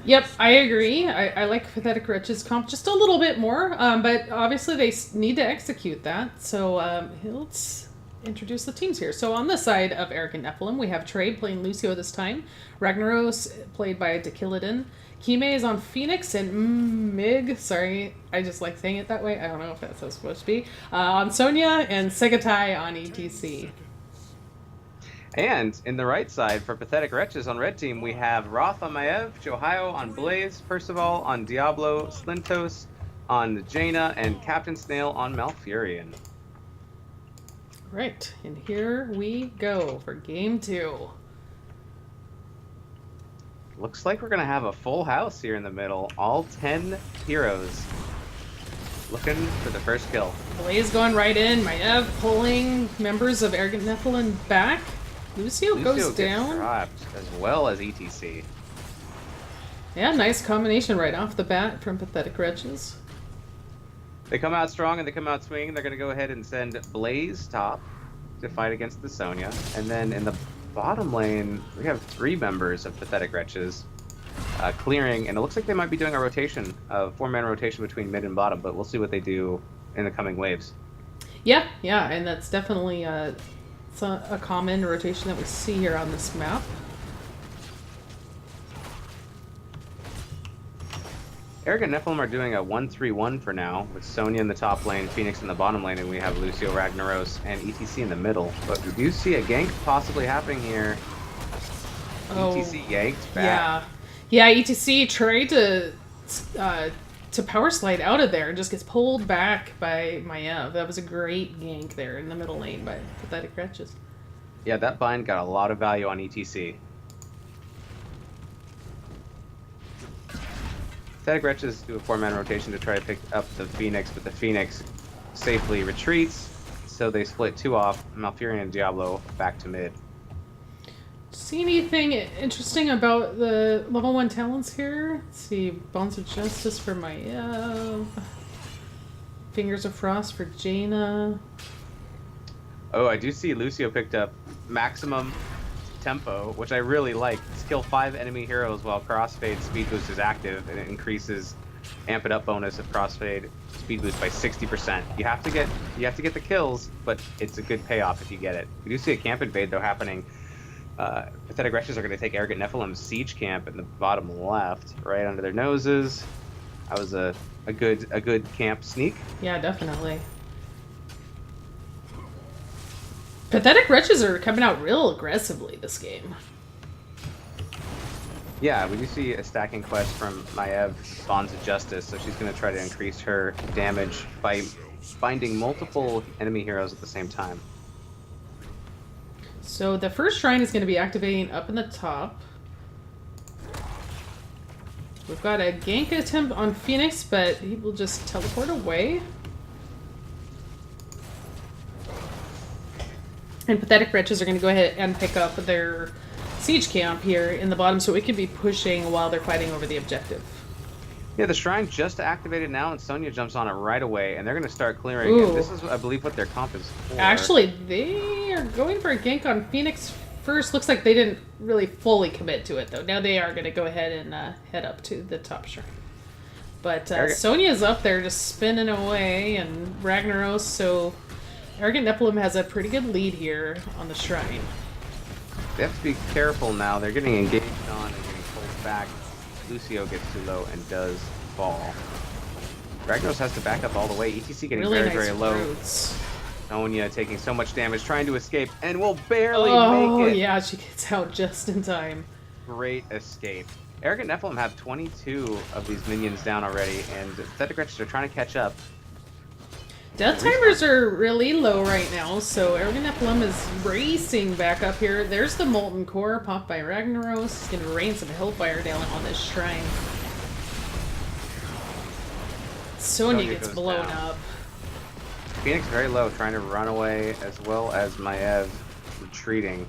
Yep, I agree. I like Pathetic Wretches comp just a little bit more, but obviously they need to execute that. So let's introduce the teams here. So on the side of Arrogant Nephilim, we have Trey playing Lucio this time, Ragnaros played by Dakilidin, Kime is on Phoenix, and Mig, sorry, I just like saying it that way. I don't know if that's how it's supposed to be. On Sonya, and Segatai on ETC. And in the right side, for Pathetic Wretches on red team, we have Roth on Maiev, Johio on Blaze, Percival on Diablo, Slintos on Jaina, and Captain Snail on Malfurion. Right, and here we go for game 2. Looks like we're going to have a full house here in the middle. All 10 heroes looking for the first kill. Blaze going right in. Maiev pulling members of Arrogant Nephilim back. Lucio goes down. Dropped, as well as ETC. Yeah, nice combination right off the bat from Pathetic Wretches. They come out strong and they come out swinging. They're going to go ahead and send Blaze top to fight against the Sonya. And then in the bottom lane, we have 3 members of Pathetic Wretches clearing, and it looks like they might be doing a rotation, a 4-man rotation between mid and bottom, but we'll see what they do in the coming waves. Yeah, and that's definitely a common rotation that we see here on this map. Arrogant Nephilim are doing a 1-3-1 for now, with Sonya in the top lane, Phoenix in the bottom lane, and we have Lucio, Ragnaros, and ETC in the middle. But we do see a gank possibly happening here. Oh, ETC yanked back. Yeah, ETC tried to power slide out of there and just gets pulled back by Maiev. That was a great gank there in the middle lane by Pathetic Wretches. Yeah, that bind got a lot of value on ETC. Pathetic Wretches do a 4-man rotation to try to pick up the Phoenix, but the Phoenix safely retreats, so they split 2 off, Malfurion and Diablo back to mid. See anything interesting about the level 1 talents here? Let's see, Bonds of Justice for Maiev, Fingers of Frost for Jaina. Oh, I do see Lucio picked up Maximum Tempo, which I really like. Kill 5 enemy heroes while Crossfade Speed Boost is active, and it increases Amp It Up bonus of Crossfade Speed Boost by 60%. You have to get the kills, but it's a good payoff if you get it. We do see a camp invade though happening. Pathetic Wretches are going to take Arrogant Nephilim's siege camp in the bottom left, right under their noses. That was a good camp sneak. Yeah, definitely. Pathetic Wretches are coming out real aggressively this game. Yeah, we do see a stacking quest from Maev, Bonds of Justice, so she's going to try to increase her damage by binding multiple enemy heroes at the same time. So the first shrine is going to be activating up in the top. We've got a gank attempt on Phoenix, but he will just teleport away. And Pathetic Wretches are going to go ahead and pick up their siege camp here in the bottom, so we could be pushing while they're fighting over the objective. Yeah, the shrine just activated now, and Sonya jumps on it right away, and they're going to start clearing. Ooh. And this is, I believe, what their comp is for. Actually, they are going for a gank on Phoenix first. Looks like they didn't really fully commit to it, though. Now they are going to go ahead and head up to the top shrine. But Sonya's up there just spinning away, and Ragnaros, so Arrogant Nephalem has a pretty good lead here on the shrine. They have to be careful now. They're getting engaged on and getting pulled back. Lucio gets too low and does fall. Ragnaros has to back up all the way. ETC getting Really very low. Roots. Sonya taking so much damage, trying to escape, and will barely make make it. Yeah, she gets out just in time. Great escape. Arrogant Nephalem have 22 of these minions down already, and Pathetic Wretches are trying to catch up. Death timers are really low right now, so Arrogant Nephalem is racing back up here. There's the Molten Core popped by Ragnaros. He's going to rain some Hellfire down on this shrine. Sonya gets blown up. Phoenix very low, trying to run away, as well as Maev retreating.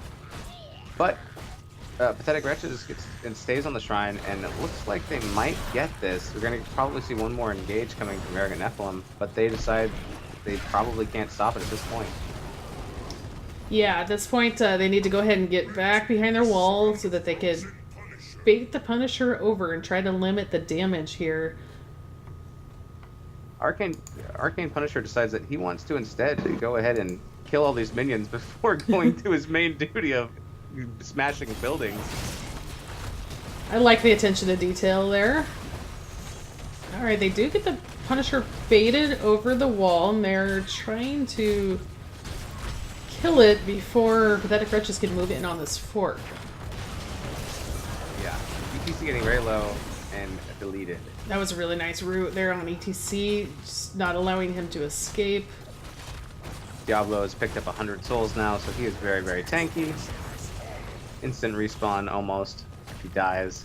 But Pathetic Wretches gets and stays on the shrine, and it looks like they might get this. We're going to probably see one more engage coming from Arrogant Nephalem, but they decide they probably can't stop it at this point. Yeah, at this point, they need to go ahead and get back behind their wall so that they could bait the Punisher over and try to limit the damage here. Arcane Punisher decides that he wants to instead go ahead and kill all these minions before going to his main duty of smashing buildings. I like the attention to detail there. Alright, they do get the Punisher baited over the wall, and they're trying to kill it before Pathetic Wretches can move in on this fort. Yeah, ETC getting very low and deleted. That was a really nice route there on ETC, just not allowing him to escape. Diablo has picked up 100 souls now, so he is very tanky. Instant respawn almost if he dies.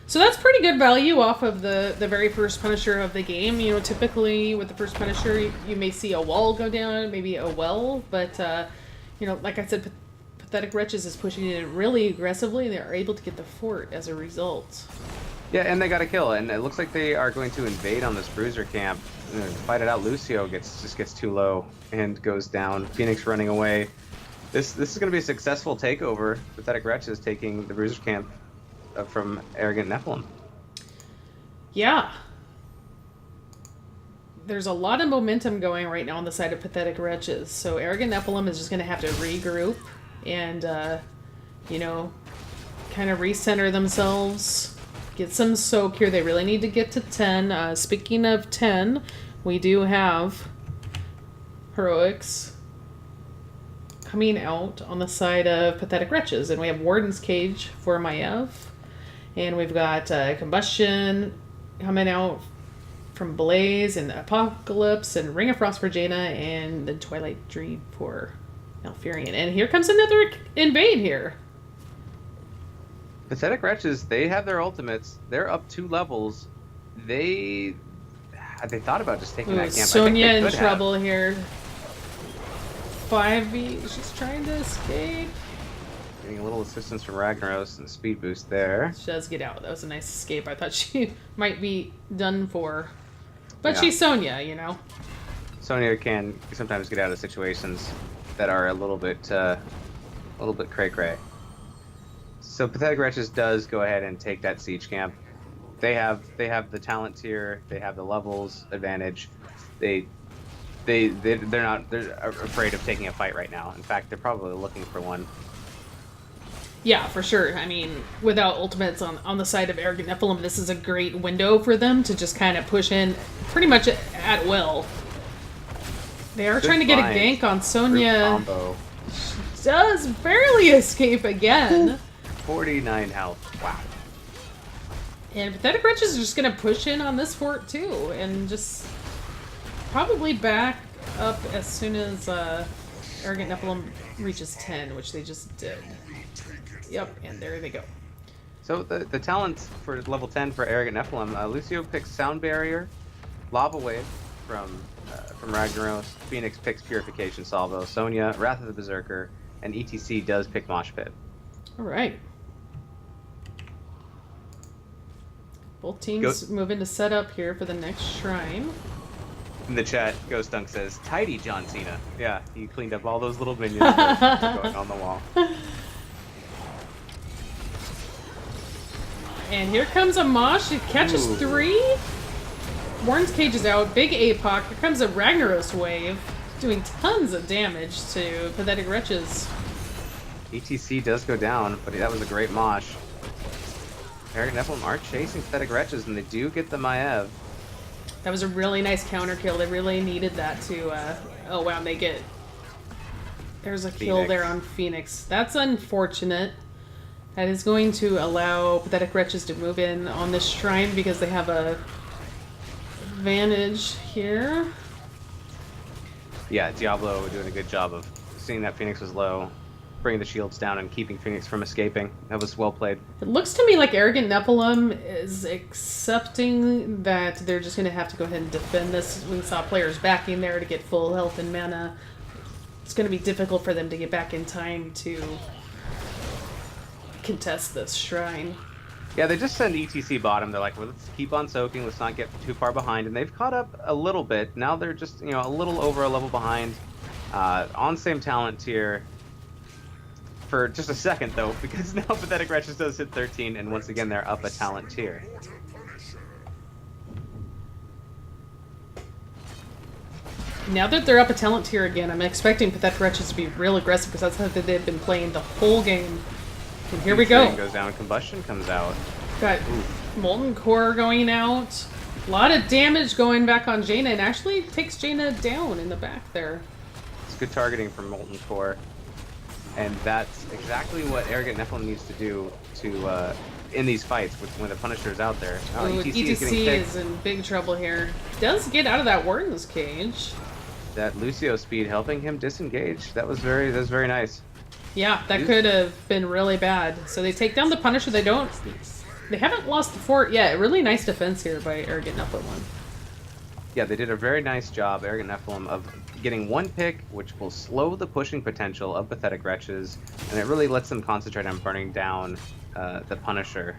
So that's pretty good value off of the very first Punisher of the game. You know, typically with the first Punisher, you may see a wall go down, maybe a well, but, you know, like I said, Pathetic Wretches is pushing it really aggressively, and they're able to get the fort as a result. Yeah, and they got a kill, and it looks like they are going to invade on this bruiser camp. Fight it out. Lucio just gets too low and goes down. Phoenix running away. This is going to be a successful takeover. Pathetic Wretches taking the bruiser camp from Arrogant Nephalem. Yeah. There's a lot of momentum going right now on the side of Pathetic Wretches. So Arrogant Nephalem is just going to have to regroup and, you know, kind of recenter themselves. Get some soak here. They really need to get to 10. Speaking of 10, we do have heroics coming out on the side of Pathetic Wretches. And we have Warden's Cage for Maev. And we've got Combustion coming out from Blaze and Apocalypse and Ring of Frost for Jaina and the Twilight Dream for Malfurion. And here comes another invade here. Pathetic Wretches, they have their ultimates. They're up 2 levels. They thought about just taking that camp. Sonya in trouble here. 5v, she's trying to escape. Getting a little assistance from Ragnaros and speed boost there. She does get out. That was a nice escape. I thought she might be done for. But she's Sonya, you know. Sonya can sometimes get out of situations that are a little bit cray-cray. So Pathetic Wretches does go ahead and take that siege camp. They have the talent tier, they have the levels advantage. They're not afraid of taking a fight right now. In fact, they're probably looking for one. Yeah, for sure. I mean, without ultimates on the side of Arrogant Nephalem, this is a great window for them to just kind of push in pretty much at will. They are Good trying to get a find. gank on Group Sonya. combo. Does barely escape again. 49 health. Wow. And Pathetic Wretches are just going to push in on this fort too, and just probably back up as soon as Arrogant Nephalem reaches 10, which they just did. Yep, and there they go. So the talents for level 10 for Arrogant Nephalem, Lucio picks Sound Barrier, Lava Wave from Ragnaros, Phoenix picks Purification Salvo, Sonya, Wrath of the Berserker, and ETC does pick Mosh Pit. All right. Both teams move into setup here for the next shrine. In the chat, Ghost Dunk says, "Tidy John Cena." Yeah, he cleaned up all those little minions that were going on the wall. And here comes a Mosh. It catches 3. Warren's Cage is out. Big APOC. Here comes a Ragnaros wave. Doing tons of damage to Pathetic Wretches. ETC does go down, but that was a great mosh. Arrogant Nephalem are chasing Pathetic Wretches, and they do get the Maev. That was a really nice counter kill. They really needed that to... oh, wow, they get... There's a kill there on Phoenix. That's unfortunate. That is going to allow Pathetic Wretches to move in on this shrine because they have a advantage here. Yeah, Diablo doing a good job of seeing that Phoenix was low, bringing the shields down and keeping Phoenix from escaping. That was well played. It looks to me like Arrogant Nephalem is accepting that they're just going to have to go ahead and defend this. We saw players backing there to get full health and mana. It's going to be difficult for them to get back in time to contest this shrine. Yeah, they just send ETC bottom. They're like, well, let's keep on soaking. Let's not get too far behind. And they've caught up a little bit. Now they're just, you know, a little over a level behind. On same talent tier. For just a second, though, because now Pathetic Wretches does hit 13, and once again, they're up a talent tier. Now that they're up a talent tier again, I'm expecting Pathetic Wretches to be real aggressive because that's how they've been playing the whole game. And here we go. Goes down, Combustion comes out. Got Molten Core going out. A lot of damage going back on Jaina, and actually takes Jaina down in the back there. It's good targeting from Molten Core. And that's exactly what Arrogant Nephalem needs to do to in these fights when the Punisher is out there. Oh, Ooh, ETC is in big trouble here. Does get out of that Warden's Cage. That Lucio speed helping him disengage. That was very nice. Yeah, that could have been really bad. So they take down the Punisher. They haven't lost the fort yet. Really nice defense here by Arrogant Nephalem. Yeah, they did a very nice job, Arrogant Nephalem, of getting one pick, which will slow the pushing potential of Pathetic Wretches, and it really lets them concentrate on burning down the Punisher.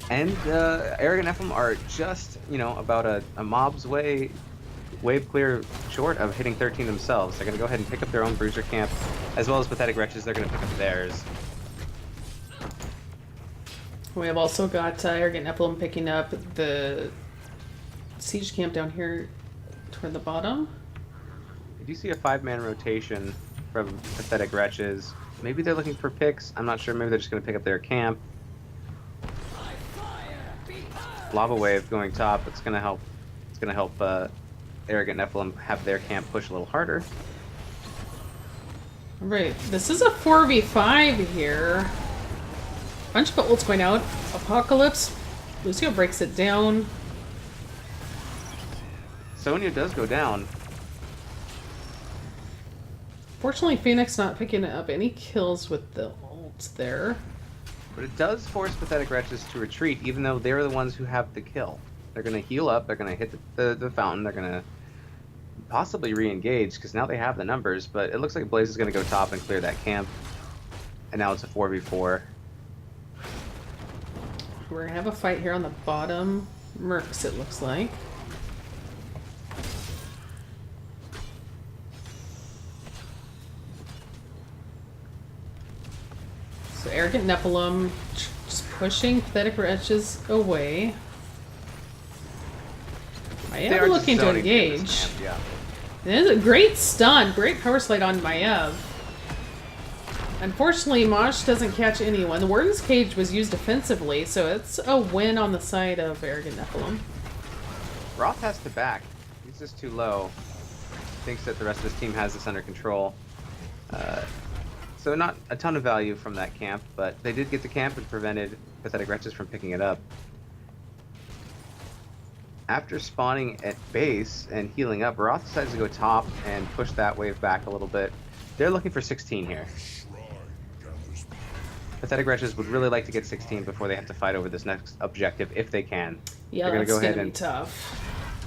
And Arrogant Nephalem are just, you know, about a mob's wave clear short of hitting 13 themselves. They're going to go ahead and pick up their own Bruiser Camp, as well as Pathetic Wretches. They're going to pick up theirs. We have also got Arrogant Nephalem picking up the Siege Camp down here toward the bottom. I do see a 5-man rotation from Pathetic Wretches. Maybe they're looking for picks. I'm not sure. Maybe they're just going to pick up their camp. Lava Wave going top. It's going to help. It's going to help Arrogant Nephalem have their camp push a little harder. Alright, this is a 4v5 here. Bunch of ults going out. Apocalypse. Lucio breaks it down. Sonya does go down. Fortunately, Phoenix not picking up any kills with the ults there. But it does force Pathetic Wretches to retreat, even though they're the ones who have the kill. They're going to heal up, they're going to hit the fountain, they're going to possibly re-engage, because now they have the numbers, but it looks like Blaze is going to go top and clear that camp. And now it's a 4v4. We're going to have a fight here on the bottom. Mercs, it looks like. So Arrogant Nephalem just pushing Pathetic Wretches away. Maev looking to engage. Yeah. It is a great stun, great power slide on Maev. Unfortunately, Mosh doesn't catch anyone. The Warden's Cage was used defensively, so it's a win on the side of Arrogant Nephalem. Roth has to back. He's just too low. thinks that the rest of his team has this under control. So not a ton of value from that camp, but they did get the camp and prevented Pathetic Wretches from picking it up. After spawning at base and healing up, Roth decides to go top and push that wave back a little bit. They're looking for 16 here. Pathetic Wretches would really like to get 16 before they have to fight over this next objective, if they can. Yeah, they're that's gonna gonna be tough.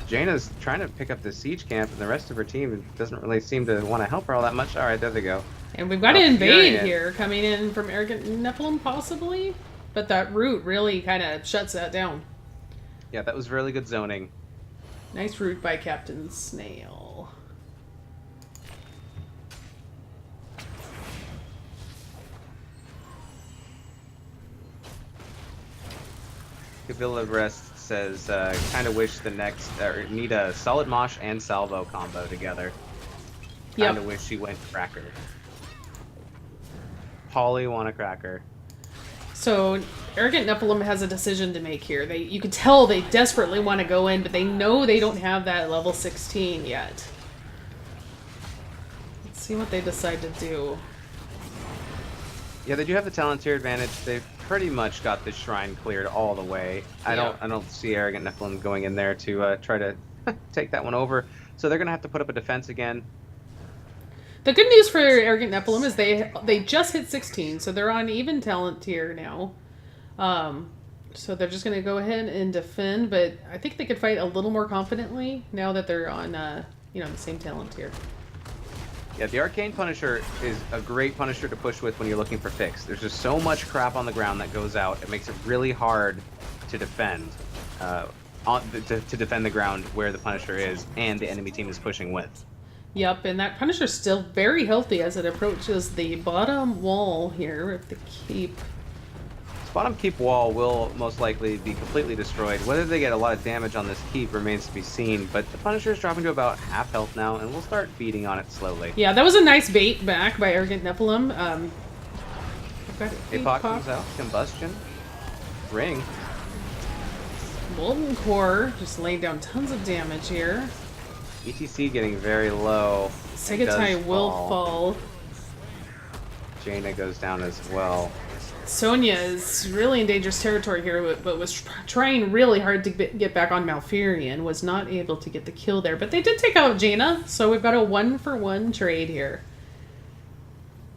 Jaina's trying to pick up the siege camp, and the rest of her team doesn't really seem to want to help her all that much. All right, there they go. And we've got to invade Furion here, coming in from Arrogant Nephalem, possibly? But that route really kind of shuts that down. Yeah, that was really good zoning. Nice route by Captain Snail. Kabila Rest says, kind of wish the next, or need a solid mosh and salvo combo together. Kind of wish she went cracker. Polly want a cracker. So, Arrogant Nephalem has a decision to make here. You can tell they desperately want to go in, but they know they don't have that level 16 yet. Let's see what they decide to do. Yeah, they do have the talent tier advantage. They've pretty much got this shrine cleared all the way. I don't see Arrogant Nephalem going in there to try to take that one over. So they're gonna have to put up a defense again. The good news for Arrogant Nephalem is they just hit 16, so they're on even talent tier now. So they're just going to go ahead and defend, but I think they could fight a little more confidently now that they're on, the same talent tier. Yeah, the Arcane Punisher is a great Punisher to push with when you're looking for fix. There's just so much crap on the ground that goes out. It makes it really hard to defend, to defend the ground where the Punisher is and the enemy team is pushing with. Yep, and that Punisher's still very healthy as it approaches the bottom wall here of the keep. This bottom keep wall will most likely be completely destroyed. Whether they get a lot of damage on this keep remains to be seen, but the Punisher's dropping to about half health now, and we'll start feeding on it slowly. Yeah, that was a nice bait back by Arrogant Nephalem. Apoc comes out, Combustion, Ring. Molten Core just laying down tons of damage here. ETC getting very low. Segatai will fall. Jaina goes down as well. Sonya is really in dangerous territory here, but was trying really hard to get back on Malfurion. Was not able to get the kill there, but they did take out Jaina, so we've got a 1-for-1 trade here.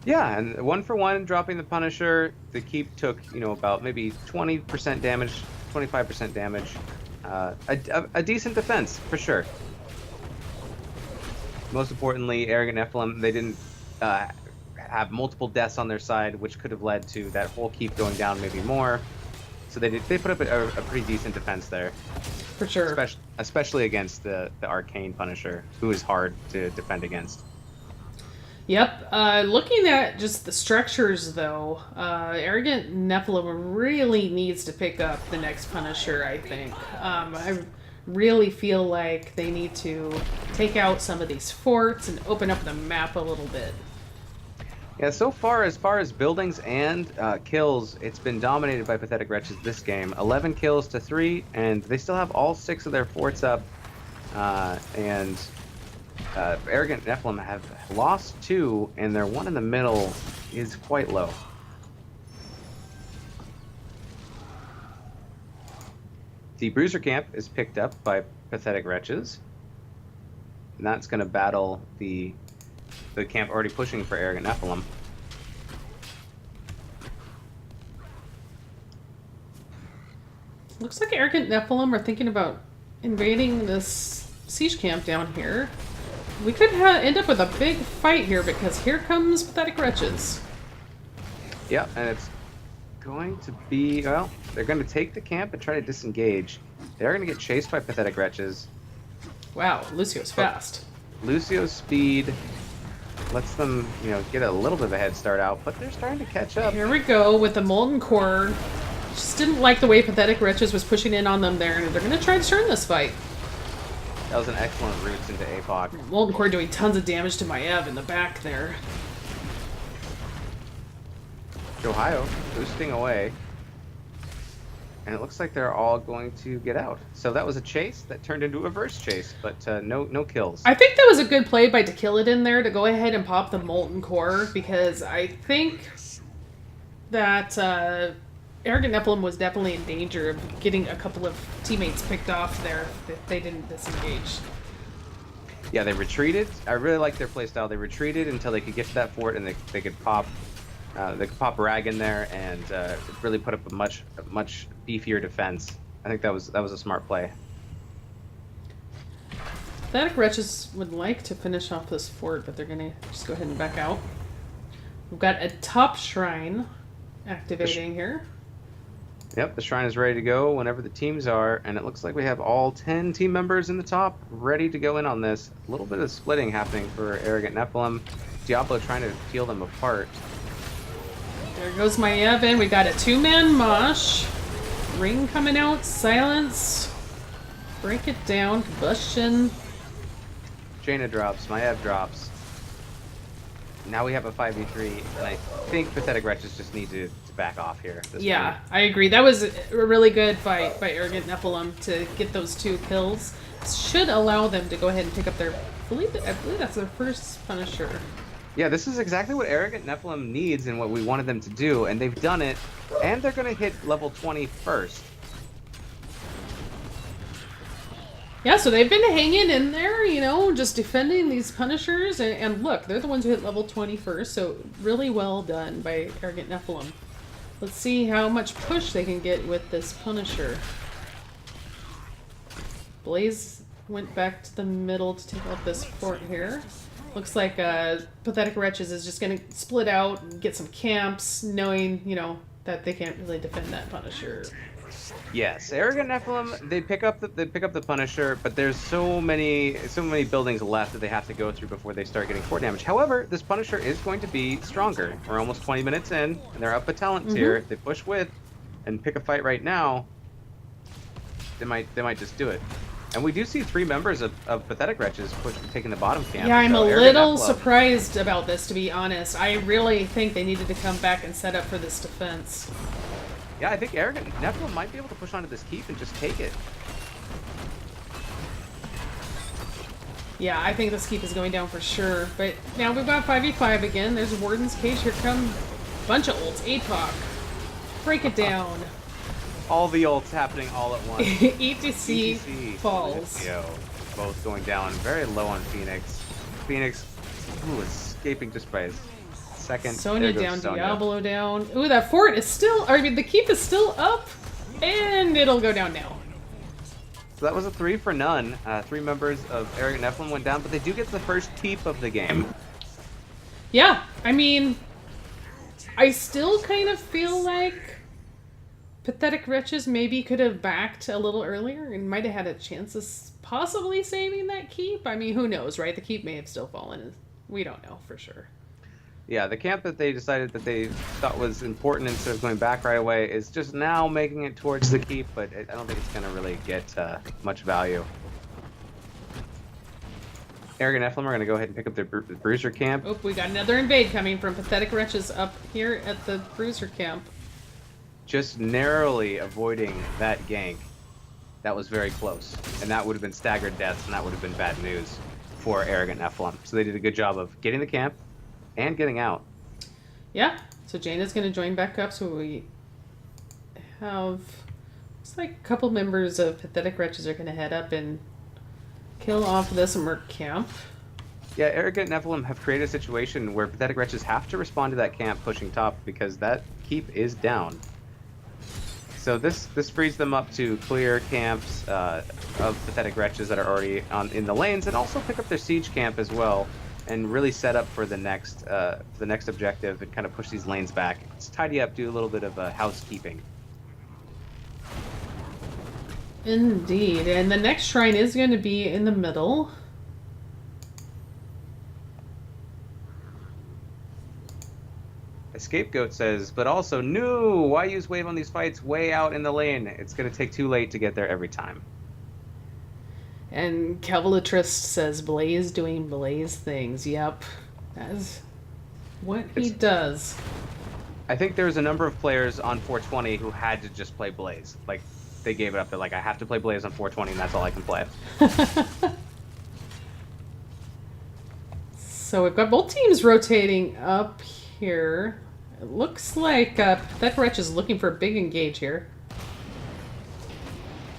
Yeah, and 1-for-1 dropping the Punisher. The keep took, about maybe 20% damage, 25% damage. A decent defense, for sure. Most importantly, Arrogant Nephalem, they didn't have multiple deaths on their side, which could have led to that whole keep going down maybe more. So they put up a pretty decent defense there. For sure. Especially against the Arcane Punisher, who is hard to defend against. Yep. Looking at just the structures, though, Arrogant Nephalem really needs to pick up the next Punisher, I think. I really feel like they need to take out some of these forts and open up the map a little bit. Yeah, so far as buildings and kills, it's been dominated by Pathetic Wretches this game. 11 kills to 3, and they still have all 6 of their forts up. And Arrogant Nephalem have lost 2, and their one in the middle is quite low. The Bruiser Camp is picked up by Pathetic Wretches, and that's going to battle the camp already pushing for Arrogant Nephalem. Looks like Arrogant Nephalem are thinking about invading this siege camp down here. We could end up with a big fight here because here comes Pathetic Wretches. Yeah, and it's going to be, well, they're going to take the camp and try to disengage. They're going to get chased by Pathetic Wretches. Wow, Lucio's fast. Lucio's speed lets them, get a little bit of a head start out, but they're starting to catch up. Here we go with the Molten Core. Just didn't like the way Pathetic Wretches was pushing in on them there, and they're going to try to turn this fight. That was an excellent route into APOC. Molten Core doing tons of damage to my Ev in the back there. Ohio boosting away. and it looks like they're all going to get out. So that was a chase that turned into a verse chase, but no kills. I think that was a good play by To Kill It in there to go ahead and pop the Molten Core, because I think that Arrogant Nephalem was definitely in danger of getting a couple of teammates picked off there if they didn't disengage. Yeah, they retreated. I really like their playstyle. They retreated until they could get to that fort, and they could pop Rag in there and really put up a much beefier defense. I think that was a smart play. Pathetic Wretches would like to finish off this fort, but they're gonna just go ahead and back out. We've got a top shrine activating here. Yep, the shrine is ready to go whenever the teams are, and it looks like we have all 10 team members in the top ready to go in on this. A little bit of splitting happening for Arrogant Nephalem. Diablo trying to peel them apart. There goes my Evan. We got a 2-man mosh. Ring coming out. Silence. Break it down. Combustion. Jaina drops. Maev drops. Now we have a 5v3, and I think Pathetic Wretches just need to back off here. Yeah, I agree. That was a really good fight by Arrogant Nephalem to get those 2 kills. Should allow them to go ahead and pick up their... I believe that's their first Punisher. Yeah, this is exactly what Arrogant Nephalem needs and what we wanted them to do, and they've done it, and they're going to hit level 20 first. Yeah, so they've been hanging in there, you know, just defending these Punishers, and look, they're the ones who hit level 20 first, so really well done by Arrogant Nephalem. Let's see how much push they can get with this Punisher. Blaze went back to the middle to take out this fort here. Looks like Pathetic Wretches is just going to split out and get some camps, knowing, you know, that they can't really defend that Punisher. Yes, Arrogant Nephalem, they pick up the Punisher, but there's so many buildings left that they have to go through before they start getting fort damage. However, this Punisher is going to be stronger. We're almost 20 minutes in, and they're up a talent tier. If they push with and pick a fight right now, they might just do it. And we do see 3 members of Pathetic Wretches taking the bottom camp. Yeah, I'm so a Arrogant little Nephalem, surprised about this, to be honest. I really think they needed to come back and set up for this defense. Yeah, I think Arrogant Nephalem might be able to push onto this keep and just take it. Yeah, I think this keep is going down for sure. But now we've got 5v5 again. There's Warden's Cage. Here come a bunch of ults. APOC. Break it down. All the ults happening all at once. ETC falls. Yo, both going down. Very low on Phoenix. Phoenix, escaping just by a second. Sonya down, Diablo down. Ooh, that fort is still... I mean, the keep is still up, and it'll go down now. So that was a 3 for none. 3 members of Arrogant Nephalem went down, but they do get the first keep of the game. Yeah, I mean, I still kind of feel like Pathetic Wretches maybe could have backed a little earlier and might have had a chance of possibly saving that keep. I mean, who knows, right? The keep may have still fallen. We don't know for sure. Yeah, the camp that they decided that they thought was important instead of going back right away is just now making it towards the keep, but I don't think it's going to really get much value. Arrogant Nephalem are going to go ahead and pick up their Bruiser camp. Oh, we got another invade coming from Pathetic Wretches up here at the Bruiser camp. Just narrowly avoiding that gank. That was very close. And that would have been staggered deaths, and that would have been bad news for Arrogant Nephalem. So they did a good job of getting the camp and getting out. Yeah, so Jaina's going to join back up, so we have... Looks like a couple members of Pathetic Wretches are going to head up and kill off this Merc camp. Yeah, Arrogant Nephalem have created a situation where Pathetic Wretches have to respond to that camp pushing top because that keep is down. So this frees them up to clear camps of Pathetic Wretches that are already in the lanes, and also pick up their siege camp as well, and really set up for the next objective and kind of push these lanes back. Let's tidy up, do a little bit of housekeeping. Indeed, and the next shrine is going to be in the middle. Scapegoat says, but also, no, why use wave on these fights way out in the lane? It's going to take too late to get there every time. And Cavalitrist says, Blaze doing Blaze things. Yep, that's what he does. I think there's a number of players on 420 who had to just play Blaze. Like, they gave it up. They're like, I have to play Blaze on 420, and that's all I can play. So we've got both teams rotating up here. It looks like Pathetic Wretch is looking for a big engage here.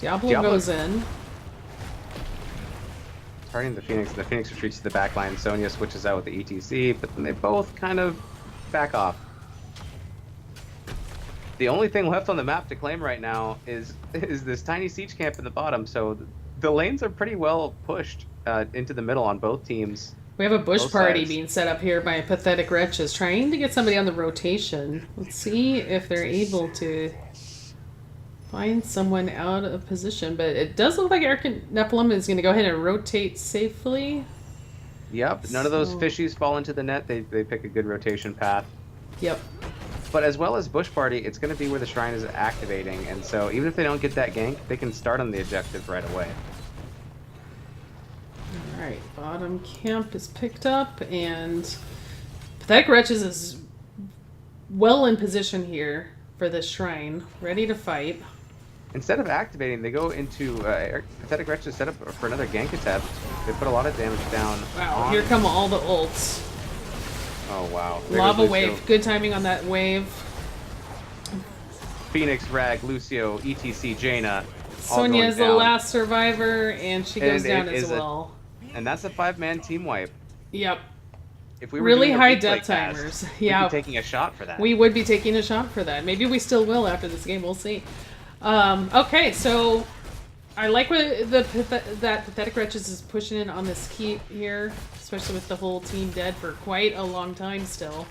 Diablo goes in. Targeting the Phoenix. The Phoenix retreats to the back line. Sonya switches out with the ETC, but then they both kind of back off. The only thing left on the map to claim right now is this tiny siege camp in the bottom, so the lanes are pretty well pushed into the middle on both teams. We have a bush Both party sides. being set up here by Pathetic Wretches, trying to get somebody on the rotation. Let's see if they're able to find someone out of position, but it does look like Eric Nephalem is going to go ahead and rotate safely. Yep, none of those fishies fall into the net. They pick a good rotation path. Yep. But as well as Bush Party, it's going to be where the shrine is activating, and so even if they don't get that gank, they can start on the objective right away. Alright, bottom camp is picked up, and Pathetic Wretches is well in position here for this shrine, ready to fight. Instead of activating, they go into Pathetic Wretches set up for another gank attempt. They put a lot of damage down. Wow, here come all the ults. Oh, wow. There Lava goes wave, Lucio. good timing on that wave. Phoenix, Rag, Lucio, ETC, Jaina. Sonya is the last survivor, and she goes down as well. And that's a 5-man team wipe. Yep. If we were Really doing a high replay death cast, timers. we'd Yeah. be taking a shot for that. We would be taking a shot for that. Maybe we still will after this game. We'll see. Okay, so I like what that Pathetic Wretches is pushing in on this keep here, especially with the whole team dead for quite a long time still.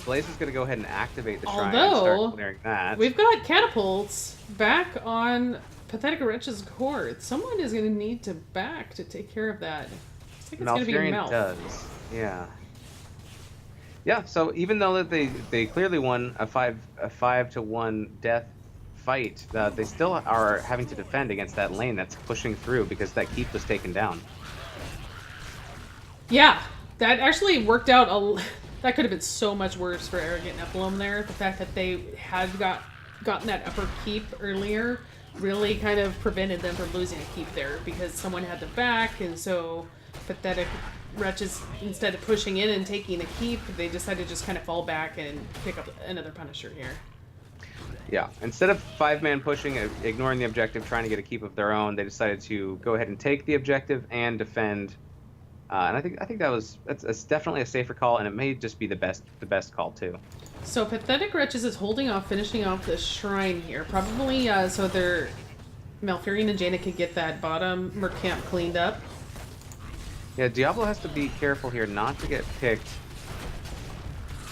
Blaze is going to go ahead and activate the shrine and Although, start clearing that. we've got catapults back on Pathetic Wretches' court. Someone is going to need to back to take care of that. I think it's going to be Malfurion Mel. does. Yeah. Yeah, so even though that they clearly won a 5-to-1 death fight, they still are having to defend against that lane that's pushing through because that keep was taken down. Yeah, that actually worked out. That could have been so much worse for Arrogant Nephalem there. The fact that they had gotten that upper keep earlier really kind of prevented them from losing a keep there because someone had the back, and so Pathetic Wretches, instead of pushing in and taking a keep, they decided to just kind of fall back and pick up another Punisher here. Yeah, instead of 5-man pushing, ignoring the objective, trying to get a keep of their own, they decided to go ahead and take the objective and defend. And I think that's definitely a safer call, and it may just be the best call too. So Pathetic Wretches is holding off, finishing off the shrine here, probably so their Malfurion and Jaina could get that bottom merc camp cleaned up. Yeah, Diablo has to be careful here not to get picked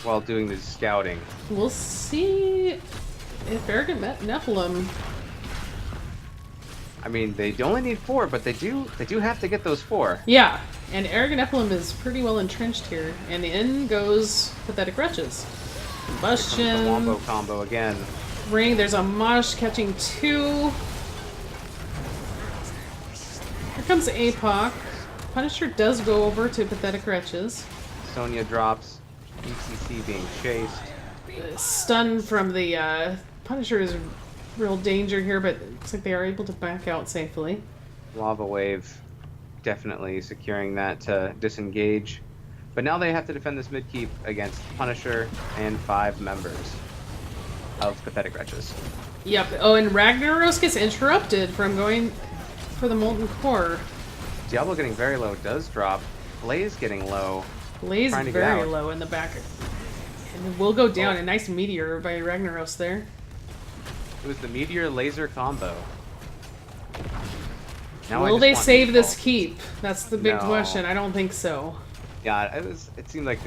while doing the scouting. We'll see if Arrogant Nephalem. I mean, they only need 4, but they do have to get those 4. Yeah, and Arrogant Nephalem is pretty well entrenched here, and in goes Pathetic Wretches. Combustion. The wombo combo again. Ring. There's a Mosh catching 2. Here comes APOC. Punisher does go over to Pathetic Wretches. Sonya drops. ECC being chased. Stun from the Punisher is real danger here, but it looks like they are able to back out safely. Lava wave definitely securing that to disengage. But now they have to defend this mid keep against Punisher and 5 members of Pathetic Wretches. Yep. Oh, and Ragnaros gets interrupted from going for the Molten Core. Diablo getting very low does drop. Blaze getting low. Blaze trying to get very out. low in the back. And will go down. A nice meteor by Ragnaros there. It was the Meteor Laser combo. Now I Will just they want save this default. keep? That's the big No. question. I don't think so. Yeah, it seemed like,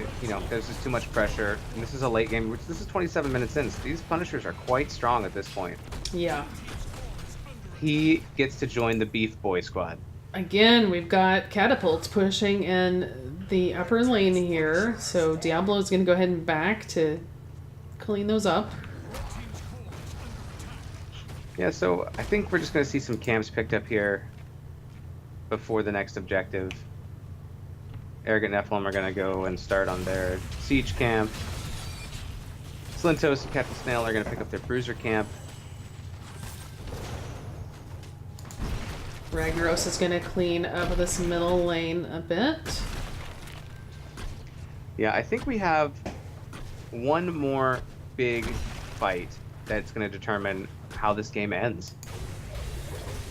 there's just too much pressure. And this is a late game. This is 27 minutes in. So these Punishers are quite strong at this point. Yeah. He gets to join the Beef Boy squad. Again, we've got catapults pushing in the upper lane here. So Diablo's going to go ahead and back to clean those up. Yeah, so I think we're just going to see some camps picked up here before the next objective. Arrogant Nephalem are going to go and start on their siege camp. Slintos and Captain Snail are going to pick up their bruiser camp. Ragnaros is going to clean up this middle lane a bit. Yeah, I think we have one more big fight that's going to determine how this game ends.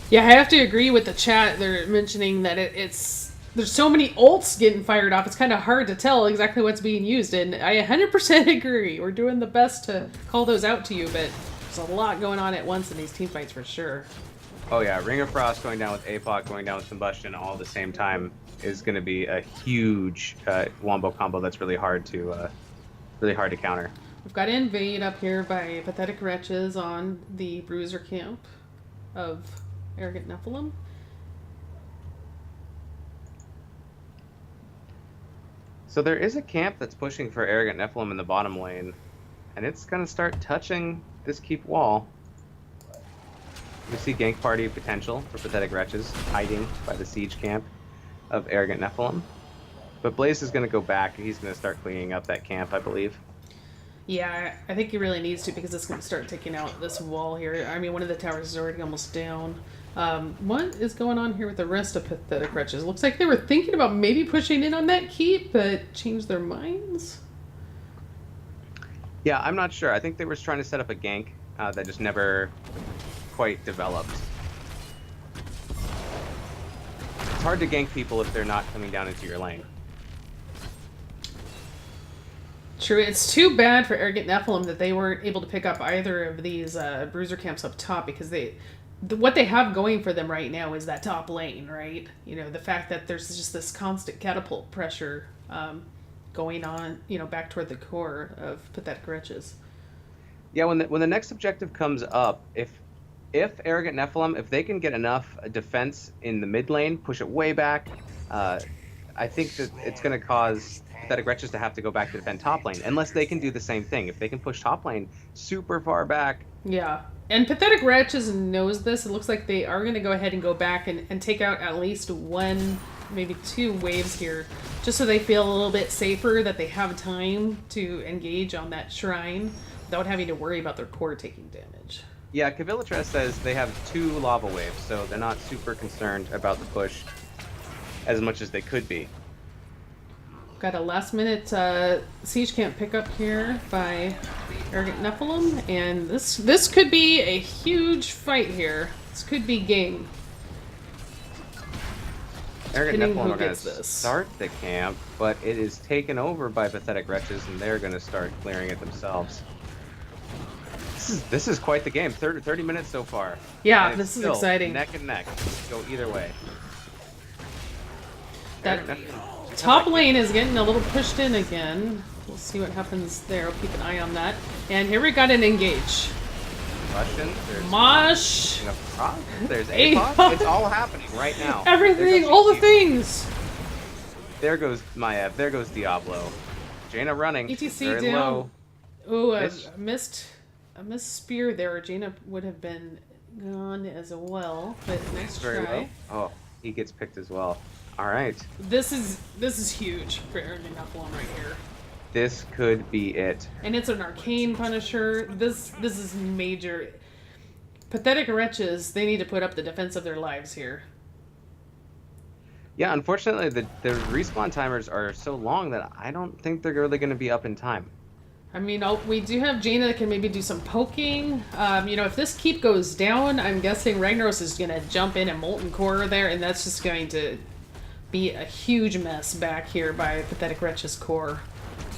Yeah, I have to agree with the chat. They're mentioning that it's there's so many ults getting fired off. It's kind of hard to tell exactly what's being used, and I 100% agree. We're doing the best to call those out to you, but there's a lot going on at once in these team fights for sure. Oh yeah, Ring of Frost going down with APOC, going down with Combustion all at the same time is going to be a huge wombo combo that's really hard to counter. We've got Invade up here by Pathetic Wretches on the Bruiser camp of Arrogant Nephalem. So there is a camp that's pushing for Arrogant Nephalem in the bottom lane, and it's going to start touching this keep wall. We see gank party potential for Pathetic Wretches hiding by the siege camp of Arrogant Nephalem. But Blaze is going to go back, and he's going to start cleaning up that camp, I believe. Yeah, I think he really needs to because it's going to start taking out this wall here. I mean, one of the towers is already almost down. What is going on here with the rest of Pathetic Wretches? Looks like they were thinking about maybe pushing in on that keep, but changed their minds. Yeah, I'm not sure. I think they were trying to set up a gank that just never quite developed. It's hard to gank people if they're not coming down into your lane. True, it's too bad for Arrogant Nephalem that they weren't able to pick up either of these bruiser camps up top because what they have going for them right now is that top lane, right? You know, the fact that there's just this constant catapult pressure going on, you know, back toward the core of Pathetic Wretches. Yeah, when the next objective comes up, if Arrogant Nephalem, if they can get enough defense in the mid lane, push it way back, I think that it's going to cause Pathetic Wretches to have to go back to defend top lane, unless they can do the same thing. If they can push top lane super far back. Yeah, and Pathetic Wretches knows this. It looks like they are going to go ahead and go back and take out at least one, maybe two waves here, just so they feel a little bit safer, that they have time to engage on that shrine without having to worry about their core taking damage. Yeah, Kavilitres says they have 2 lava waves, so they're not super concerned about the push as much as they could be. Got a last minute siege camp pickup here by Arrogant Nephalem, and this could be a huge fight here. This could be game. Arrogant Nephalem are going to start the camp, but it is taken over by Pathetic Wretches, and they're going to start clearing it themselves. This is quite the game. 30 minutes so far. Yeah, this is exciting. Neck and neck. Go either way. That top lane is getting a little pushed in again. We'll see what happens there. We'll keep an eye on that. And here we got an engage. Russian. There's Mosh. There's APOC. It's all happening right now. Everything. All the things. There goes Maev. There goes Diablo. Jaina running. ETC down. Low. Ooh, I missed spear there. Jaina would have been gone as well. But nice try. Low. Oh, he gets picked as well. All right. This is huge for Arrogant Nephalem right here. This could be it. And it's an arcane Punisher. This is major. Pathetic Wretches, they need to put up the defense of their lives here. Yeah, unfortunately, the respawn timers are so long that I don't think they're really going to be up in time. I mean, we do have Jaina that can maybe do some poking. You know, if this keep goes down, I'm guessing Ragnaros is going to jump in and Molten Core there, and that's just going to be a huge mess back here by Pathetic Wretches core.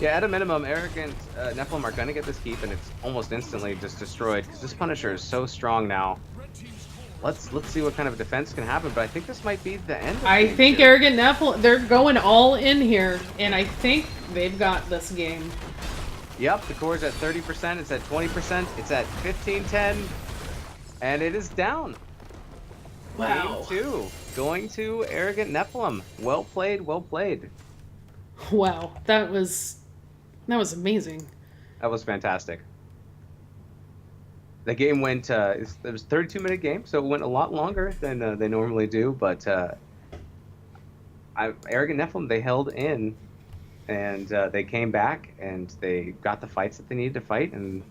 Yeah, at a minimum, Arrogant Nephalem are going to get this keep, and it's almost instantly just destroyed, because this Punisher is so strong now. Let's see what kind of defense can happen, but I think this might be the end of I think two. Arrogant Nephalem, they're going all in here, and I think they've got this game. Yep, the core's at 30%, it's at 20%, it's at 15-10, and it is down. Wow. Game 2, going to Arrogant Nephalem. Well played, well played. Wow, that was amazing. That was fantastic. The game went, it was a 32-minute game, so it went a lot longer than they normally do, but Arrogant Nephalem, they held in and they came back and they got the fights that they needed to fight, and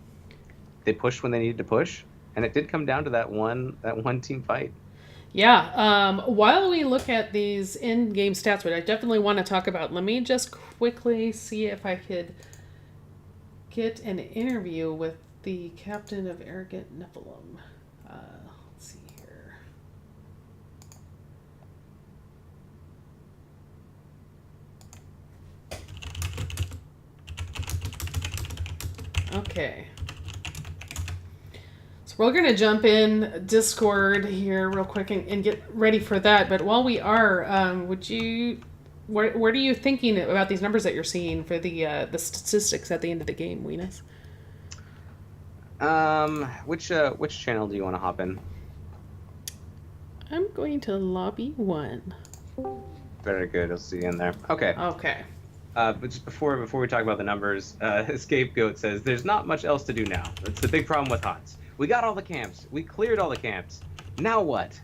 they pushed when they needed to push, and it did come down to that one team fight. Yeah. While we look at these in-game stats, which I definitely want to talk about, let me just quickly see if I could get an interview with the captain of Arrogant Nephalem. Let's see here. Okay. So we're going to jump in Discord here real quick and get ready for that. But while we are, what are you thinking about these numbers that you're seeing for the statistics at the end of the game, Weenus? Which channel do you want to hop in? I'm going to lobby 1. Very good. I'll see you in there. Okay. Okay. But just before we talk about the numbers, Scapegoat says there's not much else to do now. That's the big problem with HOTS. We got all the camps. We cleared all the camps. Now what?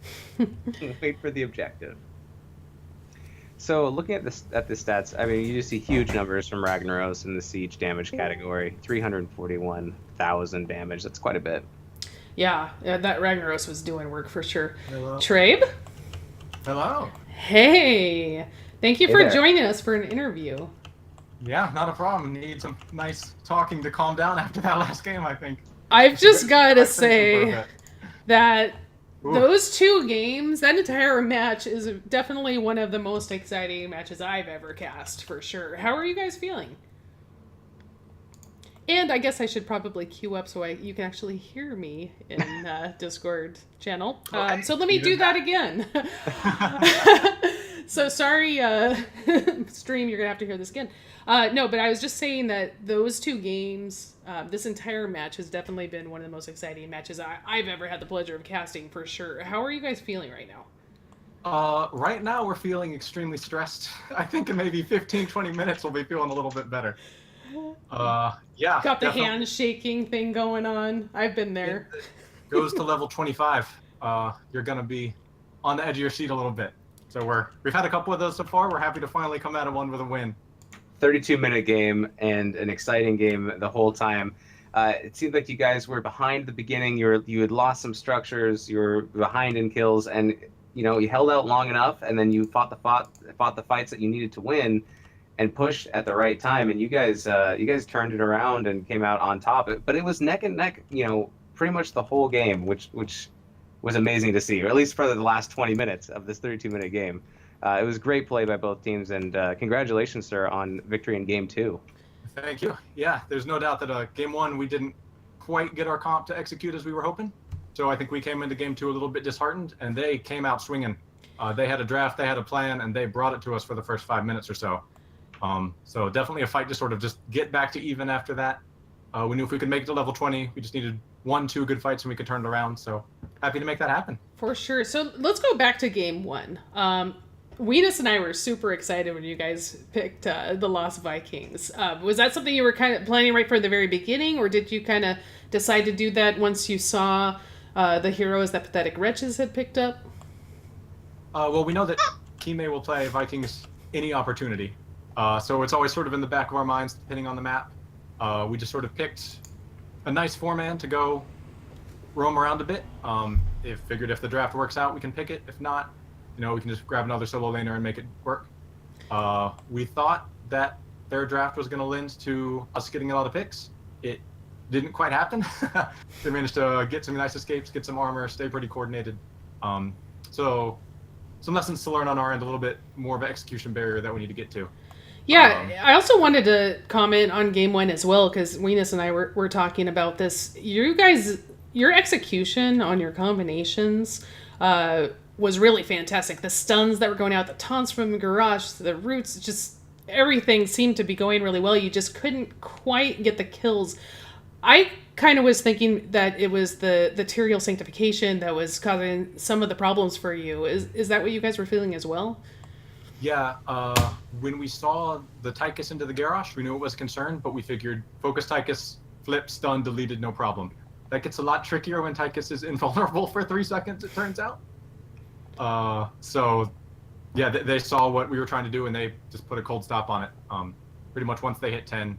Wait for the objective. So looking at the stats, I mean, you just see huge numbers from Ragnaros in the siege damage category. 341,000 damage. That's quite a bit. Yeah, that Ragnaros was doing work for sure. Hello. Trabe? Hello. Hey! Thank you Hey for there. joining us for an interview. Yeah, not a problem. Need some nice talking to calm down after that last game, I think. I've just got to I've seen some for a say bit. that Ooh. those 2 games, that entire match is definitely one of the most exciting matches I've ever cast, for sure. How are you guys feeling? And I guess I should probably queue up so you can actually hear me in Discord channel. Okay. So let me You do did that again. So sorry, stream, you're going to have to hear this again. No, but I was just saying that those 2 games, this entire match has definitely been one of the most exciting matches I've ever had the pleasure of casting, for sure. How are you guys feeling right now? Right now we're feeling extremely stressed. I think in maybe 15, 20 minutes we'll be feeling a little bit better. Yeah. Got the definitely. hand shaking thing going on. I've been there. Goes to level 25. You're gonna be on the edge of your seat a little bit. So we've had a couple of those so far. We're happy to finally come out of one with a win. 32-minute game and an exciting game the whole time. It seemed like you guys were behind the beginning. You had lost some structures. You were behind in kills, and you held out long enough, and then you fought the fights that you needed to win, and pushed at the right time. And you guys turned it around and came out on top. But it was neck and neck, pretty much the whole game, which was amazing to see, or at least for the last 20 minutes of this 32-minute game. It was great play by both teams, and congratulations, sir, on victory in Game 2. Thank you. Yeah, there's no doubt that Game 1 we didn't quite get our comp to execute as we were hoping. So I think we came into Game 2 a little bit disheartened, and they came out swinging. They had a draft, they had a plan, and they brought it to us for the first 5 minutes or so. So definitely a fight to sort of just get back to even after that. We knew if we could make it to level 20, we just needed 1-2 good fights and we could turn it around. So happy to make that happen. For sure. So let's go back to Game 1. Weenus and I were super excited when you guys picked the Lost Vikings. Was that something you were kind of planning right from the very beginning, or did you kind of decide to do that once you saw the heroes that Pathetic Wretches had picked up? Well, we know that Kime will play Vikings any opportunity. So it's always sort of in the back of our minds, depending on the map. We just sort of picked a nice 4-man to go roam around a bit. Figured if the draft works out, we can pick it. If not, we can just grab another solo laner and make it work. We thought that their draft was going to lend to us getting a lot of picks. It didn't quite happen. They managed to get some nice escapes, get some armor, stay pretty coordinated. So some lessons to learn on our end, a little bit more of an execution barrier that we need to get to. Yeah, I also wanted to comment on Game 1 as well, because Weenus and I were talking about this. You guys, your execution on your combinations was really fantastic. The stuns that were going out, the taunts from Garage, the roots, just everything seemed to be going really well. You just couldn't quite get the kills. I kind of was thinking that it was the Tyrael sanctification that was causing some of the problems for you. Is that what you guys were feeling as well? Yeah, when we saw the Tychus into the Garrosh, we knew it was a concern, but we figured focus Tychus, flip, stun, deleted, no problem. That gets a lot trickier when Tychus is invulnerable for 3 seconds, it turns out. So, yeah, they saw what we were trying to do, and they just put a cold stop on it. pretty much once they hit 10,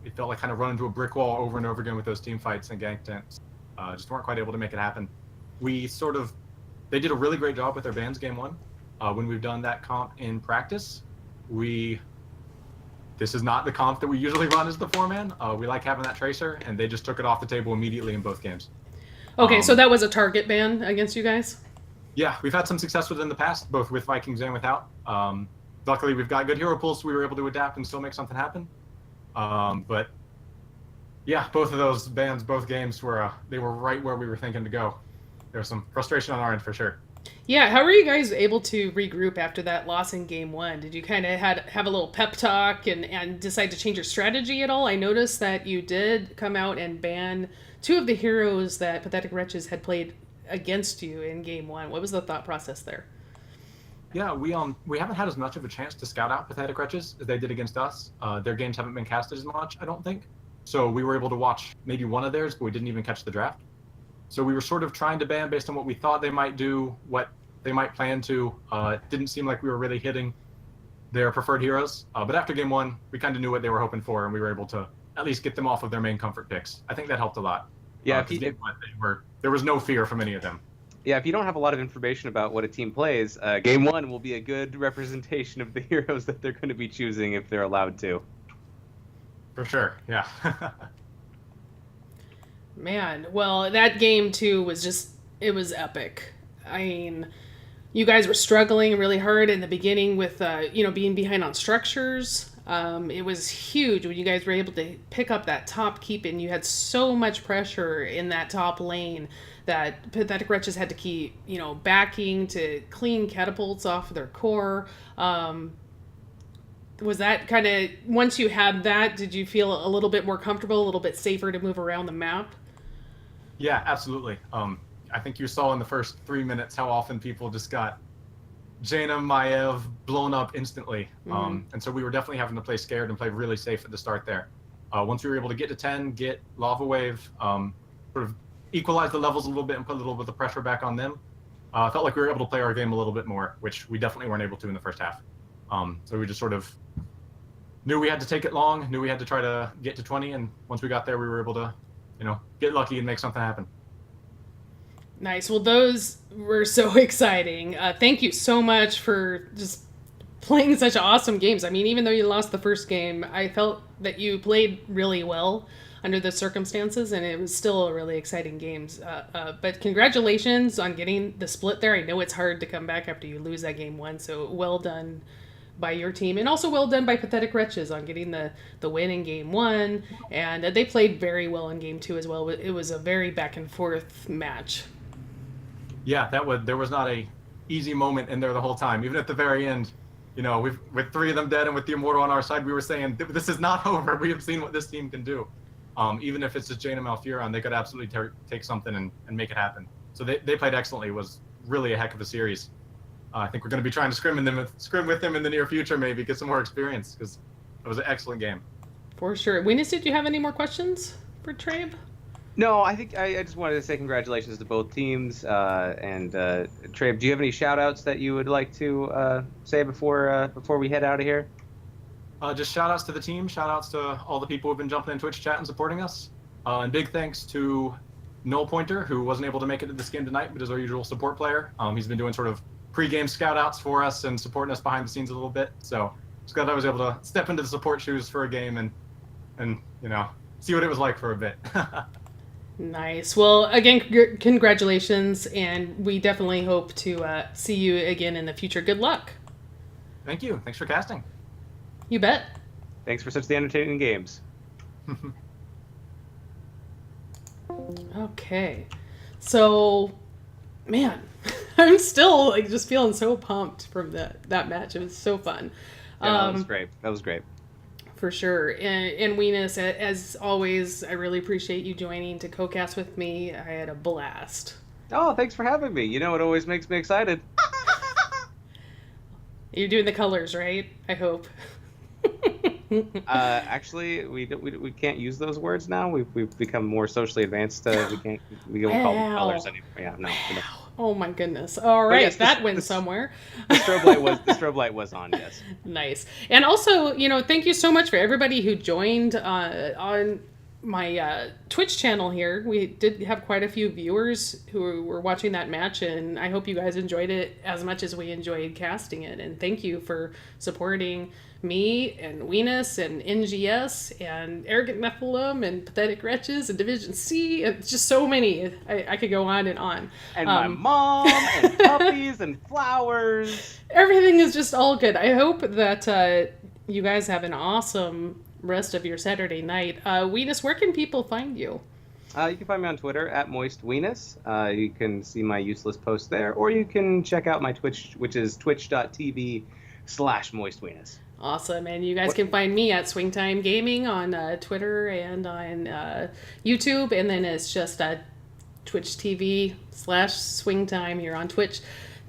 it felt like kind of run into a brick wall over and over again with those team fights and gank tents. Just weren't quite able to make it happen. They did a really great job with their bans game 1. When we've done that comp in practice, this is not the comp that we usually run as the 4-man. We like having that tracer, and they just took it off the table immediately in both games. Okay, so that was a target ban against you guys? Yeah, we've had some success with it in the past, both with Vikings and without. Luckily, we've got good hero pools, so we were able to adapt and still make something happen. But yeah, both of those bans, both games they were right where we were thinking to go. There was some frustration on our end for sure. Yeah, how were you guys able to regroup after that loss in game 1? Did you kind of have a little pep talk and decide to change your strategy at all? I noticed that you did come out and ban 2 of the heroes that Pathetic Wretches had played against you in game 1. What was the thought process there? Yeah, we haven't had as much of a chance to scout out Pathetic Wretches as they did against us. Their games haven't been casted as much, I don't think. So we were able to watch maybe one of theirs, but we didn't even catch the draft. So we were sort of trying to ban based on what we thought they might do, what they might plan to. It didn't seem like we were really hitting their preferred heroes. But after game 1, we kind of knew what they were hoping for, and we were able to at least get them off of their main comfort picks. I think that helped a lot. Yeah, there was no fear from any of them. Yeah, if you don't have a lot of information about what a team plays, game 1 will be a good representation of the heroes that they're going to be choosing if they're allowed to. For sure, yeah. Man, well, that game too was epic. I mean, you guys were struggling really hard in the beginning with, being behind on structures. It was huge when you guys were able to pick up that top keep, and you had so much pressure in that top lane that Pathetic Wretches had to keep, backing to clean catapults off of their core. Was that kind of, once you had that, did you feel a little bit more comfortable, a little bit safer to move around the map? Yeah, absolutely. I think you saw in the first 3 minutes how often people just got Jaina, Maev blown up instantly. And so we were definitely having to play scared and play really safe at the start there. Once we were able to get to 10, get Lava Wave, sort of equalize the levels a little bit and put a little bit of pressure back on them, felt like we were able to play our game a little bit more, which we definitely weren't able to in the first half. So we just sort of knew we had to take it long, knew we had to try to get to 20, and once we got there, we were able to, get lucky and make something happen. Nice. Well, those were so exciting. Thank you so much for just playing such awesome games. I mean, even though you lost the first game, I felt that you played really well under the circumstances, and it was still a really exciting games. But congratulations on getting the split there. I know it's hard to come back after you lose that game 1, so well done by your team, and also well done by Pathetic Wretches on getting the win in game 1. And they played very well in game 2 as well. It was a very back and forth match. Yeah, there was not a easy moment in there the whole time. Even at the very end, with 3 of them dead and with the Immortal on our side, we were saying, this is not over. We have seen what this team can do. Even if it's just Jaina Malfuron, they could absolutely take something and make it happen. So they played excellently. It was really a heck of a series. I think we're going to be trying to scrim with them in the near future, maybe get some more experience, because it was an excellent game. For sure. Weenus, did you have any more questions for Trabe? No, I think I just wanted to say congratulations to both teams. And Trabe, do you have any shout-outs that you would like to say before we head out of here? Just shout-outs to the team, shout-outs to all the people who've been jumping in Twitch chat and supporting us. And big thanks to Null Pointer, who wasn't able to make it to this game tonight, but is our usual support player. He's been doing sort of pre-game scout-outs for us and supporting us behind the scenes a little bit. So just glad I was able to step into the support shoes for a game and see what it was like for a bit. Nice. Well, again, congratulations, and we definitely hope to see you again in the future. Good luck. Thank you. Thanks for casting. You bet. Thanks for such the entertaining games. Okay. So, man, I'm still just feeling so pumped from that match. It was so fun. Yeah, that was great. That was great. For sure. And Weenus, as always, I really appreciate you joining to co-cast with me. I had a blast. Oh, thanks for having me. It always makes me excited. You're doing the colors, right? I hope. Actually, we can't use those words now. We've become more socially advanced. We don't call them colors anymore. Yeah, no. Oh my goodness. All right, yes, that went somewhere. The strobe light was on, yes. Nice. And also, thank you so much for everybody who joined on my Twitch channel here. We did have quite a few viewers who were watching that match, and I hope you guys enjoyed it as much as we enjoyed casting it. And thank you for supporting me and Weenus and NGS and Arrogant Nephalem and Pathetic Wretches and Division C and just so many. I could go on and on. And my mom and puppies and flowers. Everything is just all good. I hope that you guys have an awesome rest of your Saturday night. Weenus, where can people find you? You can find me on Twitter at MoistWeenus. You can see my useless posts there, or you can check out my Twitch, which is twitch.tv/MoistWeenus. Awesome. And you guys can find me at Swingtime Gaming on Twitter and on YouTube. And then it's just Twitch TV/Swingtime here on Twitch.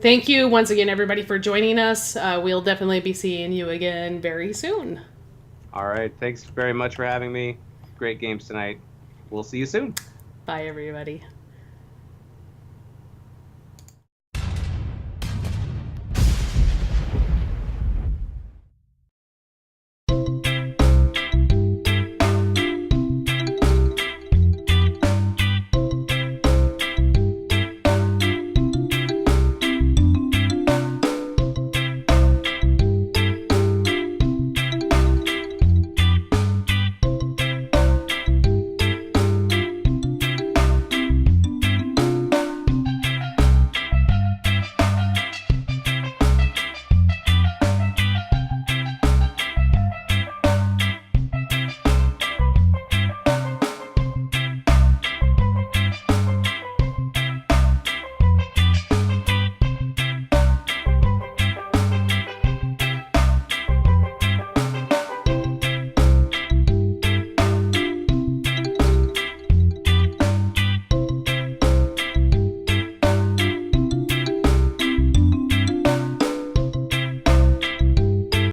Thank you once again, everybody, for joining us. We'll definitely be seeing you again very soon. All right. Thanks very much for having me. Great games tonight. We'll see you soon. Bye, everybody.